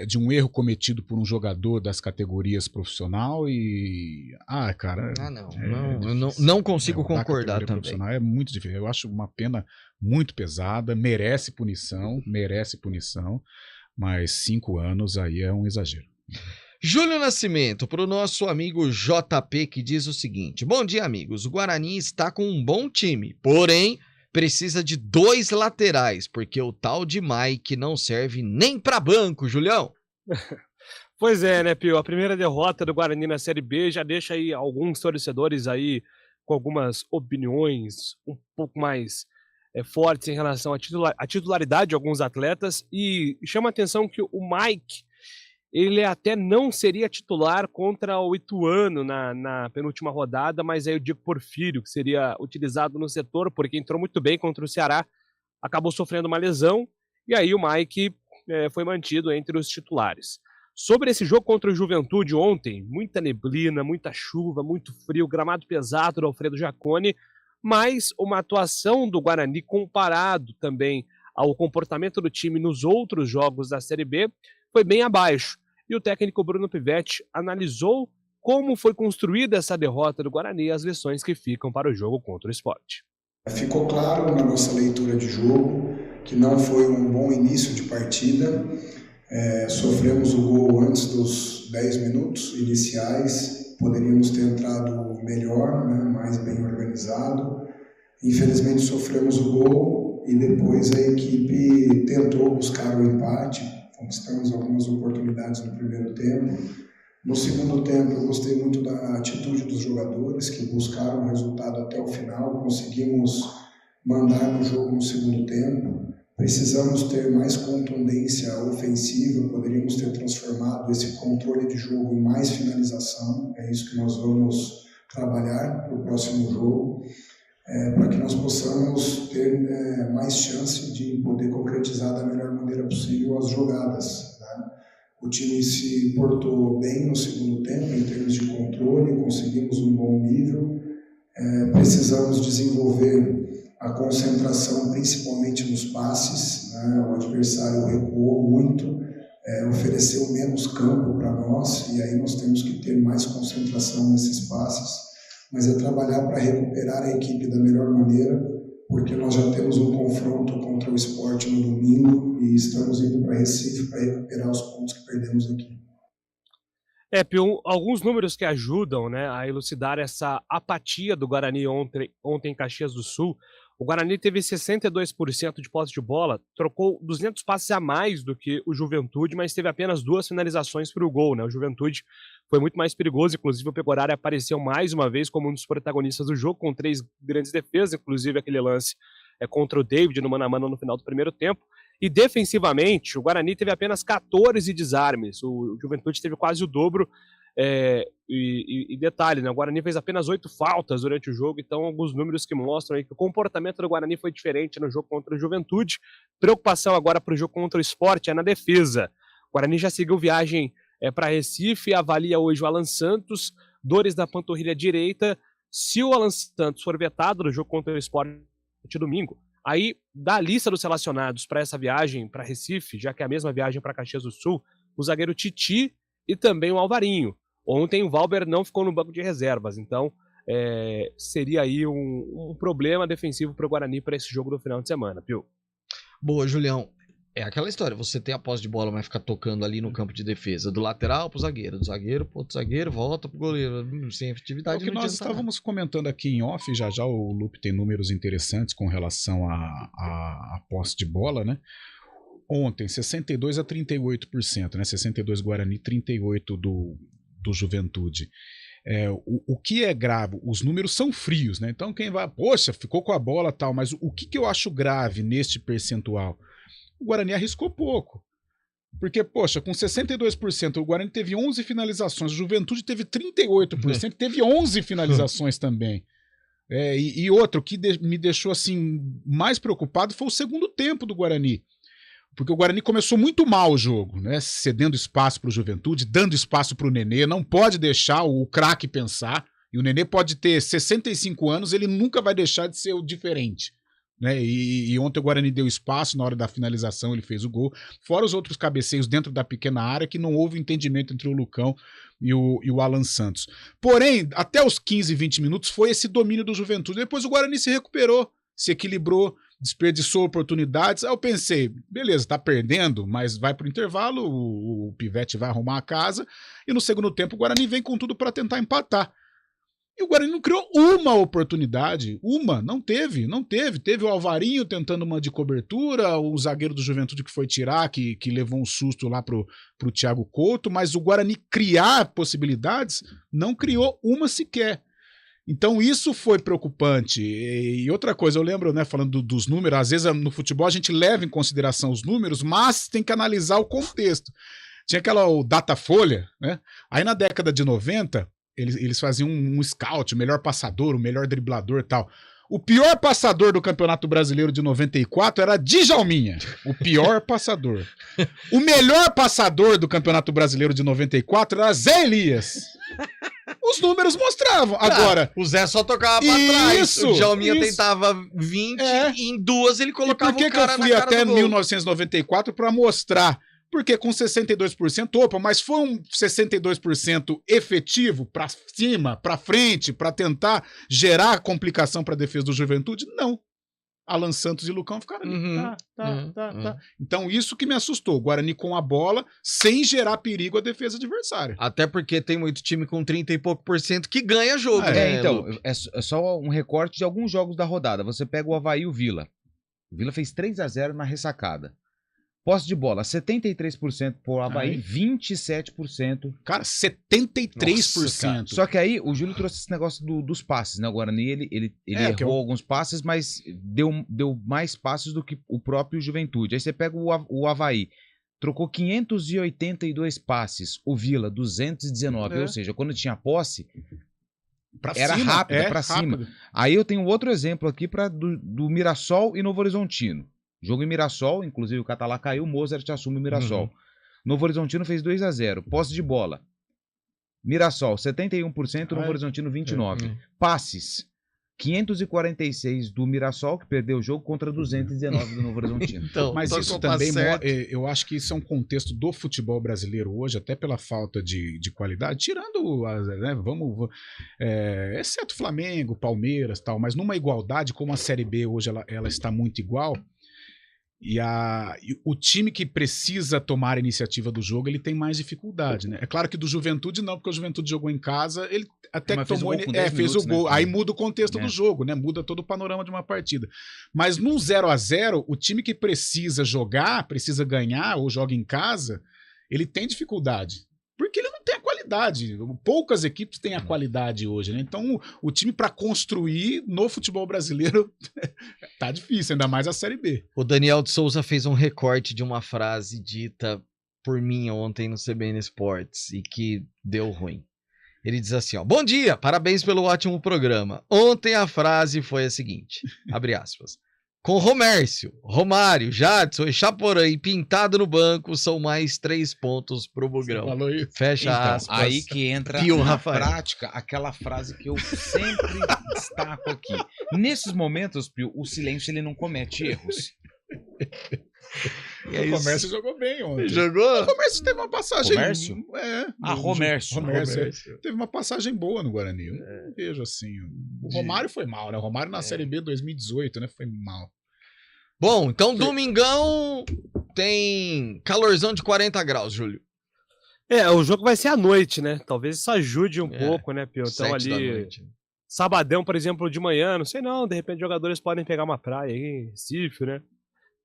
de um erro cometido por um jogador das categorias profissional e... cara... eu não consigo concordar também. Profissional é muito difícil. Eu acho uma pena muito pesada, merece punição, mas 5 anos aí é um exagero. Júlio Nascimento, para o nosso amigo JP, que diz o seguinte: bom dia, amigos, o Guarani está com um bom time, porém precisa de 2 laterais, porque o tal de Mike não serve nem para banco, Julião. Pois é, né, Pio? A primeira derrota do Guarani na Série B já deixa aí alguns torcedores aí com algumas opiniões um pouco mais fortes em relação à titularidade de alguns atletas, e chama a atenção que o Mike, ele até não seria titular contra o Ituano na penúltima rodada, mas aí o Diego Porfírio, que seria utilizado no setor, porque entrou muito bem contra o Ceará, acabou sofrendo uma lesão, e aí o Mike foi mantido entre os titulares. Sobre esse jogo contra o Juventude ontem, muita neblina, muita chuva, muito frio, gramado pesado do Alfredo Jaconi, mas uma atuação do Guarani comparado também o comportamento do time nos outros jogos da Série B foi bem abaixo. E o técnico Bruno Pivetti analisou como foi construída essa derrota do Guarani e as lições que ficam para o jogo contra o Sport. Ficou claro na nossa leitura de jogo que não foi um bom início de partida. Sofremos o gol antes dos 10 minutos iniciais. Poderíamos ter entrado melhor, né, mais bem organizado. Infelizmente sofremos o gol e depois a equipe tentou buscar o empate. Conquistamos algumas oportunidades no primeiro tempo. No segundo tempo, eu gostei muito da atitude dos jogadores que buscaram o resultado até o final. Conseguimos mandar no jogo no segundo tempo. Precisamos ter mais contundência ofensiva. Poderíamos ter transformado esse controle de jogo em mais finalização. É isso que nós vamos trabalhar para o próximo jogo, para que nós possamos ter mais chance de poder concretizar da melhor maneira possível as jogadas, né? O time se portou bem no segundo tempo em termos de controle, conseguimos um bom nível. Precisamos desenvolver a concentração principalmente nos passes, né? O adversário recuou muito, ofereceu menos campo para nós e aí nós temos que ter mais concentração nesses passes. Mas é trabalhar para recuperar a equipe da melhor maneira, porque nós já temos um confronto contra o Sport no domingo e estamos indo para Recife para recuperar os pontos que perdemos aqui. Pio, alguns números que ajudam, né, a elucidar essa apatia do Guarani ontem em Caxias do Sul. O Guarani teve 62% de posse de bola, trocou 200 passes a mais do que o Juventude, mas teve apenas 2 finalizações para o gol, né? O Juventude foi muito mais perigoso, inclusive o Pecorari apareceu mais uma vez como um dos protagonistas do jogo, com 3 grandes defesas, inclusive aquele lance contra o David no mano a mano no final do primeiro tempo. E defensivamente, o Guarani teve apenas 14 desarmes, o Juventude teve quase o dobro. E detalhe, né? O Guarani fez apenas 8 faltas durante o jogo, então alguns números que mostram aí que o comportamento do Guarani foi diferente no jogo contra o Juventude. Preocupação agora para o jogo contra o Sport é na defesa. O Guarani já seguiu viagem para Recife, avalia hoje o Alan Santos, dores da panturrilha direita. Se o Alan Santos for vetado no jogo contra o Sport domingo, aí da lista dos relacionados para essa viagem para Recife, já que é a mesma viagem para Caxias do Sul, o zagueiro Titi e também o Alvarinho. Ontem o Valber não ficou no banco de reservas, então seria aí um problema defensivo para o Guarani para esse jogo do final de semana, Pio. Boa, Julião. É aquela história, você tem a posse de bola, vai ficar tocando ali no campo de defesa, do lateral pro zagueiro, do zagueiro pro outro zagueiro, volta pro goleiro, sem efetividade. É o que nós estávamos comentando aqui em off, já o Lupe tem números interessantes com relação à posse de bola, né? Ontem, 62% a 38%, né? 62 Guarani, 38 do Juventude. O que é grave? Os números são frios, né? Então quem vai, poxa, ficou com a bola tal, mas o que eu acho grave neste percentual? O Guarani arriscou pouco. Porque, poxa, com 62%, o Guarani teve 11 finalizações, o Juventude teve 38%, teve 11 finalizações também. E outro que me deixou assim mais preocupado foi o segundo tempo do Guarani. Porque o Guarani começou muito mal o jogo, né? Cedendo espaço para o Juventude, dando espaço para o Nenê, não pode deixar o craque pensar, e o Nenê pode ter 65 anos, ele nunca vai deixar de ser o diferente, né? E ontem o Guarani deu espaço, na hora da finalização ele fez o gol, fora os outros cabeceios dentro da pequena área, que não houve entendimento entre o Lucão e o Alan Santos. Porém, até os 15, 20 minutos foi esse domínio do Juventude, depois o Guarani se recuperou, se equilibrou, desperdiçou oportunidades. Aí eu pensei, beleza, tá perdendo, mas vai pro intervalo, o Pivetti vai arrumar a casa, e no segundo tempo o Guarani vem com tudo para tentar empatar. E o Guarani não criou uma oportunidade, não teve. Teve o Alvarinho tentando uma de cobertura, o zagueiro do Juventude que foi tirar, que levou um susto lá pro Thiago Couto, mas o Guarani criar possibilidades, não criou uma sequer. Então isso foi preocupante. E outra coisa, eu lembro, né, falando dos números, às vezes no futebol a gente leva em consideração os números, mas tem que analisar o contexto. Tinha o Datafolha, né? Aí na década de 90, eles faziam um scout, o melhor passador, o melhor driblador e tal. O pior passador do Campeonato Brasileiro de 94 era Djalminha, o pior passador. O melhor passador do Campeonato Brasileiro de 94 era Zé Elias. Os números mostravam. Agora, o Zé só tocava pra trás. O Djalminha isso. tentava 20 e em duas ele colocava e por que o cara eu fui na cara até do gol? 1994 para mostrar? Porque com 62%, opa, mas foi um 62% efetivo para cima, para frente, para tentar gerar complicação para a defesa do Juventude? Não. Alan Santos e Lucão ficaram ali. Tá. Então isso que me assustou. Guarani com a bola, sem gerar perigo à defesa adversária. Até porque tem muito time com 30 e pouco por cento que ganha jogo. Então, é só um recorte de alguns jogos da rodada. Você pega o Avaí e o Vila. O Vila fez 3-0 na ressacada. Posse de bola, 73% pro Avaí, 27%. Cara, 73%. Nossa, cara. Só que aí o Júlio trouxe esse negócio dos passes, né? O Guarani, ele errou alguns passes, mas deu mais passes do que o próprio Juventude. Aí você pega o Avaí, trocou 582 passes, o Vila, 219. Ou seja, quando tinha posse, era rápido, pra cima. Aí eu tenho outro exemplo aqui do Mirassol e Novo Horizontino. Jogo em Mirassol, inclusive o Catalá caiu, o Mozart assume o Mirassol. Novo Horizontino fez 2-0. Posse de bola. Mirassol, 71%, Novo Horizontino, 29%. Passes, 546 do Mirassol, que perdeu o jogo, contra 219 do Novo Horizontino. Então, mas isso também, eu acho que isso é um contexto do futebol brasileiro hoje, até pela falta de qualidade, tirando, né, exceto Flamengo, Palmeiras e tal, mas numa igualdade, como a Série B hoje ela está muito igual. E o time que precisa tomar a iniciativa do jogo, ele tem mais dificuldade, né? É claro que do Juventude não, porque o Juventude jogou em casa, ele até que tomou, fez o gol, né? Aí muda o contexto do jogo, né? Muda todo o panorama de uma partida. Mas num 0-0, o time que precisa jogar, precisa ganhar ou joga em casa, ele tem dificuldade. Porque ele não tem a qualidade. Poucas equipes têm a qualidade hoje, né? Então, o time para construir no futebol brasileiro tá difícil, ainda mais a Série B. O Daniel de Souza fez um recorte de uma frase dita por mim ontem no CBN Esportes e que deu ruim. Ele diz assim, ó: bom dia, parabéns pelo ótimo programa. Ontem a frase foi a seguinte, abre aspas: com Romércio, Romário, Jadson e Chaporã pintado no banco, são mais 3 pontos pro Bugrão. Falou isso. Fecha aspas. Aí que entra na prática aquela frase que eu sempre destaco aqui. Nesses momentos, Pio, o silêncio ele não comete erros. O Comércio jogou bem ontem. Jogou? O Comércio teve uma passagem... Comércio? Romércio. Teve uma passagem boa no Guarani. Eu não vejo assim... O Romário foi mal, né? O Romário na Série B 2018, né? Foi mal. Bom, então domingão tem calorzão de 40 graus, Júlio. O jogo vai ser à noite, né? Talvez isso ajude um pouco, né, Pio? Então ali... Sabadão, por exemplo, de manhã, não sei não, de repente jogadores podem pegar uma praia aí em Recife, né?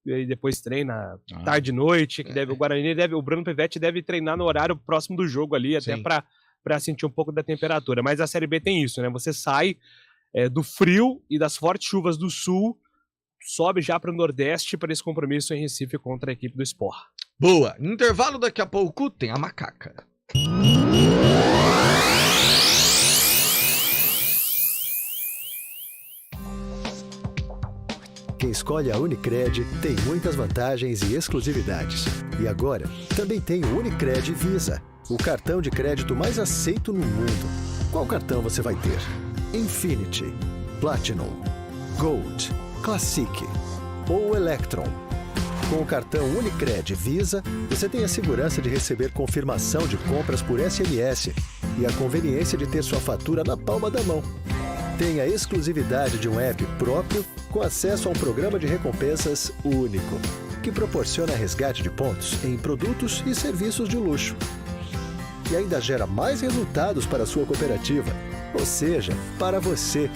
E aí depois treina tarde e noite, que o Guarani o Bruno Pivete deve treinar no horário próximo do jogo ali, até para sentir um pouco da temperatura. Mas a Série B tem isso, né? Você sai do frio e das fortes chuvas do sul, sobe já para o Nordeste para esse compromisso em Recife contra a equipe do Sport. Boa. No intervalo daqui a pouco tem a macaca. Quem escolhe a Unicred tem muitas vantagens e exclusividades. E agora, também tem o Unicred Visa, o cartão de crédito mais aceito no mundo. Qual cartão você vai ter? Infinity, Platinum, Gold, Classic ou Electron? Com o cartão Unicred Visa, você tem a segurança de receber confirmação de compras por SMS e a conveniência de ter sua fatura na palma da mão. Tem a exclusividade de um app próprio com acesso a um programa de recompensas único, que proporciona resgate de pontos em produtos e serviços de luxo. E ainda gera mais resultados para a sua cooperativa, ou seja, para você.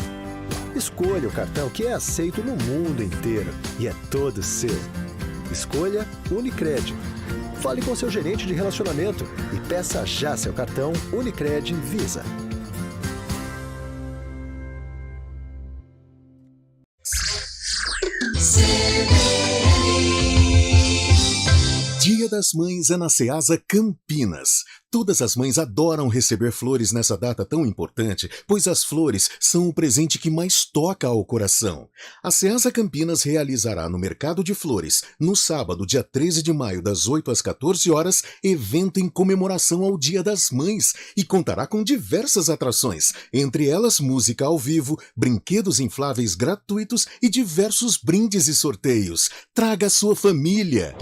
Escolha o cartão que é aceito no mundo inteiro e é todo seu. Escolha Unicred. Fale com seu gerente de relacionamento e peça já seu cartão Unicred Visa. Dia das Mães é na Ceasa Campinas. Todas as mães adoram receber flores nessa data tão importante, pois as flores são o presente que mais toca ao coração. A Ceasa Campinas realizará no Mercado de Flores, no sábado, dia 13 de maio, das 8 às 14 horas, evento em comemoração ao Dia das Mães e contará com diversas atrações, entre elas música ao vivo, brinquedos infláveis gratuitos e diversos brindes e sorteios. Traga sua família!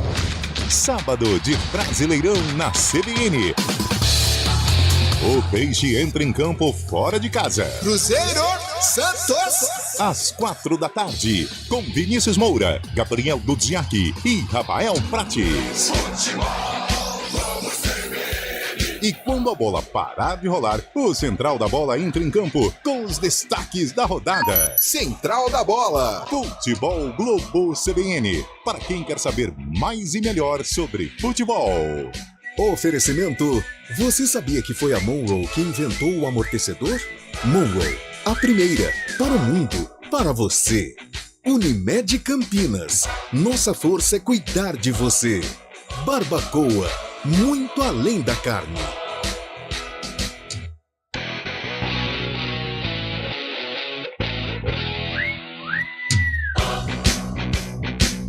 Sábado de Brasileirão na CBN. O Peixe entra em campo fora de casa. Cruzeiro Santos. Às 4 da tarde, com Vinícius Moura, Gabriel Dudziak e Rafael Prates. E quando a bola parar de rolar, o Central da Bola entra em campo com os destaques da rodada. Central da Bola. Futebol Globo CBN. Para quem quer saber mais e melhor sobre futebol. Oferecimento: você sabia que foi a Monroe que inventou o amortecedor? Monroe, a primeira, para o mundo, para você. Unimed Campinas, nossa força é cuidar de você. Barbacoa, muito além da carne.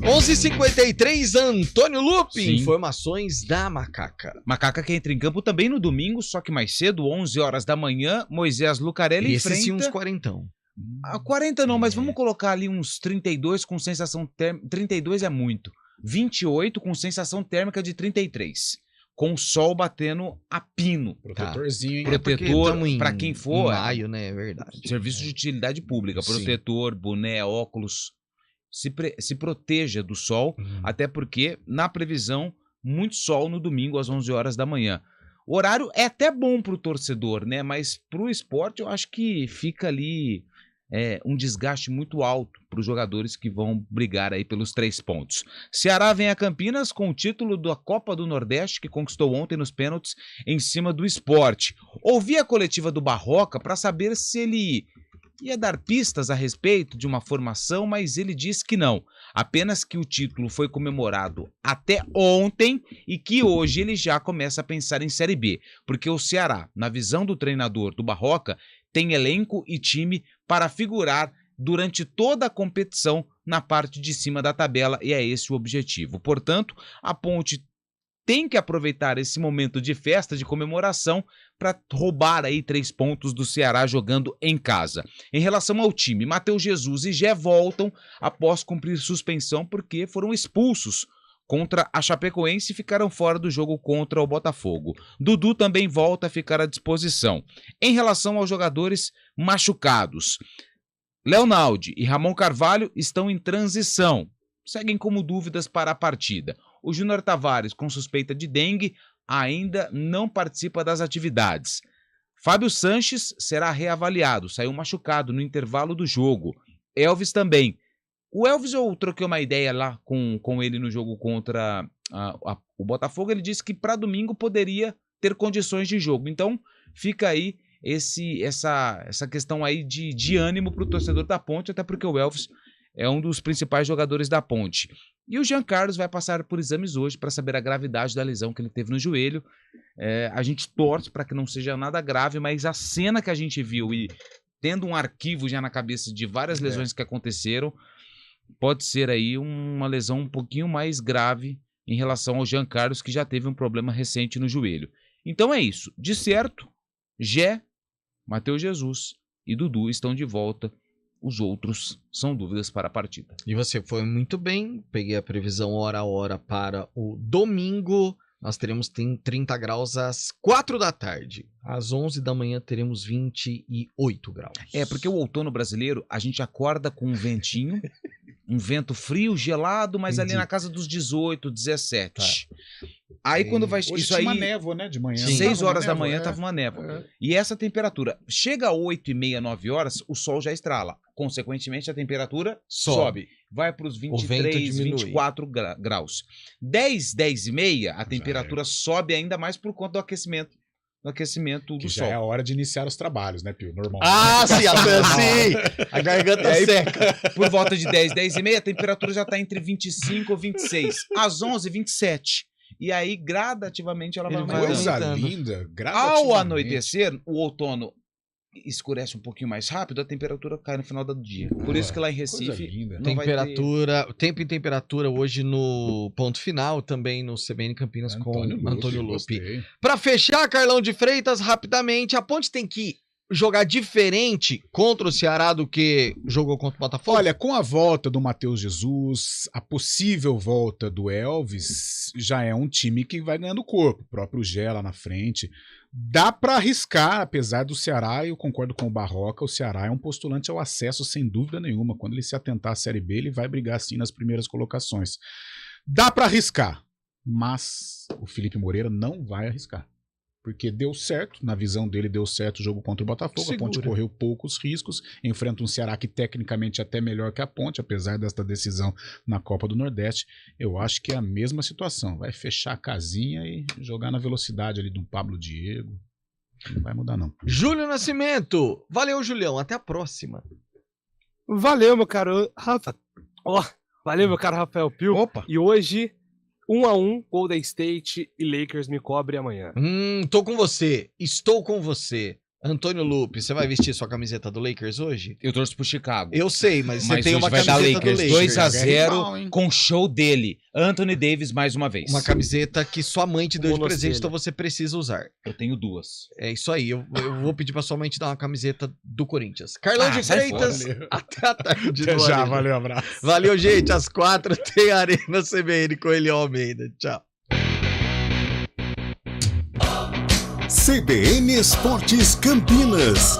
(11h53), Antônio Lupe, Sim. Informações da Macaca. Macaca que entra em campo também no domingo, só que mais cedo, 11 horas da manhã, Moisés Lucarelli Esse enfrenta... sim, uns quarentão. 40 não, mas vamos colocar ali uns 32 com sensação térmica... 32 é muito. 28 com sensação térmica de 33. Com o sol batendo a pino. Protetorzinho, hein? Protetor, pra quem for. Em maio, né? É verdade. Serviço de utilidade pública. Sim. Protetor, boné, óculos. Se proteja do sol, até porque, na previsão, muito sol no domingo às 11 horas da manhã. O horário é até bom pro torcedor, né? Mas pro esporte eu acho que fica ali um desgaste muito alto para os jogadores que vão brigar aí pelos 3 pontos. Ceará vem a Campinas com o título da Copa do Nordeste, que conquistou ontem nos pênaltis em cima do Sport. Ouvi a coletiva do Barroca para saber se ele ia dar pistas a respeito de uma formação, mas ele disse que não. Apenas que o título foi comemorado até ontem e que hoje ele já começa a pensar em Série B. Porque o Ceará, na visão do treinador do Barroca, tem elenco e time para figurar durante toda a competição na parte de cima da tabela, e é esse o objetivo. Portanto, a Ponte tem que aproveitar esse momento de festa, de comemoração, para roubar aí 3 pontos do Ceará jogando em casa. Em relação ao time, Matheus Jesus e Gé voltam após cumprir suspensão porque foram expulsos contra a Chapecoense e ficaram fora do jogo contra o Botafogo. Dudu também volta a ficar à disposição. Em relação aos jogadores machucados, Leonaldi e Ramon Carvalho estão em transição. Seguem como dúvidas para a partida. O Júnior Tavares, com suspeita de dengue, ainda não participa das atividades. Fábio Sanches será reavaliado, saiu machucado no intervalo do jogo. Elvis também. O Elvis, eu troquei uma ideia lá com ele no jogo contra o Botafogo. Ele disse que para domingo poderia ter condições de jogo. Então fica aí essa questão aí de ânimo para o torcedor da Ponte, até porque o Elvis é um dos principais jogadores da Ponte. E o Jean Carlos vai passar por exames hoje para saber a gravidade da lesão que ele teve no joelho. A gente torce para que não seja nada grave, mas a cena que a gente viu e tendo um arquivo já na cabeça de várias lesões que aconteceram, pode ser aí uma lesão um pouquinho mais grave em relação ao Jean Carlos, que já teve um problema recente no joelho. Então é isso. De certo, Gé, Matheus Jesus e Dudu estão de volta. Os outros são dúvidas para a partida. E você foi muito bem. Peguei a previsão hora a hora para o domingo. Nós teremos 30 graus às 4 da tarde. Às 11 da manhã teremos 28 graus. Porque o outono brasileiro, a gente acorda com um ventinho, um vento frio, gelado, mas ali na casa dos 18, 17. Tá. Aí quando vai... Hoje isso tinha aí, uma névoa, né, de manhã. 6 horas da manhã tava uma névoa. E essa temperatura, chega a 8h30, 9 horas, o sol já estrala. Consequentemente, a temperatura sobe. Vai para os 23, 24 graus. 10, 10h30, a temperatura sobe ainda mais por conta do aquecimento. Do aquecimento do sol. Já é a hora de iniciar os trabalhos, né, Pio? Normal. Sim, a garganta seca. Por volta de 10, 10h30, a temperatura já está entre 25 e 26. Às 11, 27. e aí gradativamente ela vai Ele vai aumentando. Coisa aumentando. linda. Ao gradativamente. anoitecer, o outono escurece um pouquinho mais rápido, a temperatura cai no final do dia. Por isso que lá em Coisa Recife linda. não vai ter... Tempo e temperatura hoje no ponto final, também no CBN Campinas com Antônio Lupe. Gostei. Pra fechar, Carlão de Freitas, rapidamente, a Ponte tem que jogar diferente contra o Ceará do que jogou contra o Botafogo? Olha, com a volta do Matheus Jesus, a possível volta do Elvis, já é um time que vai ganhando corpo. O próprio Gé lá na frente. Dá pra arriscar, apesar do Ceará, eu concordo com o Barroca, o Ceará é um postulante ao acesso sem dúvida nenhuma. Quando ele se atentar à Série B, ele vai brigar sim nas primeiras colocações. Dá pra arriscar, mas o Felipe Moreira não vai arriscar. Porque deu certo, na visão dele deu certo o jogo contra o Botafogo, a Ponte correu poucos riscos, enfrenta um Ceará que tecnicamente é até melhor que a Ponte, apesar desta decisão na Copa do Nordeste. Eu acho que é a mesma situação, vai fechar a casinha e jogar na velocidade ali do Pablo Diego, não vai mudar não. Júlio Nascimento, valeu Julião, até a próxima. Valeu, meu caro Rafa. Valeu, meu caro Rafael Pio. Opa. E hoje, 1-1, Golden State e Lakers me cobre amanhã. Tô com você, estou com você. Antônio Lupe, você vai vestir sua camiseta do Lakers hoje? Eu torço pro Chicago. Eu sei, mas você tem hoje uma vai dar camiseta Lakers do Lakers. 2-0 com show dele. Anthony Davis mais uma vez. Uma camiseta que sua mãe te deu de Monostelha. presente, então você precisa usar. Eu tenho duas. É isso aí, eu vou pedir pra sua mãe te dar uma camiseta do Corinthians. Carlão de sai Freitas, fora. até a tarde. Até do já, Arena. valeu, abraço. Valeu, gente, às 4 tem Arena CBN com Eliel Almeida. Tchau. CBN Esportes Campinas.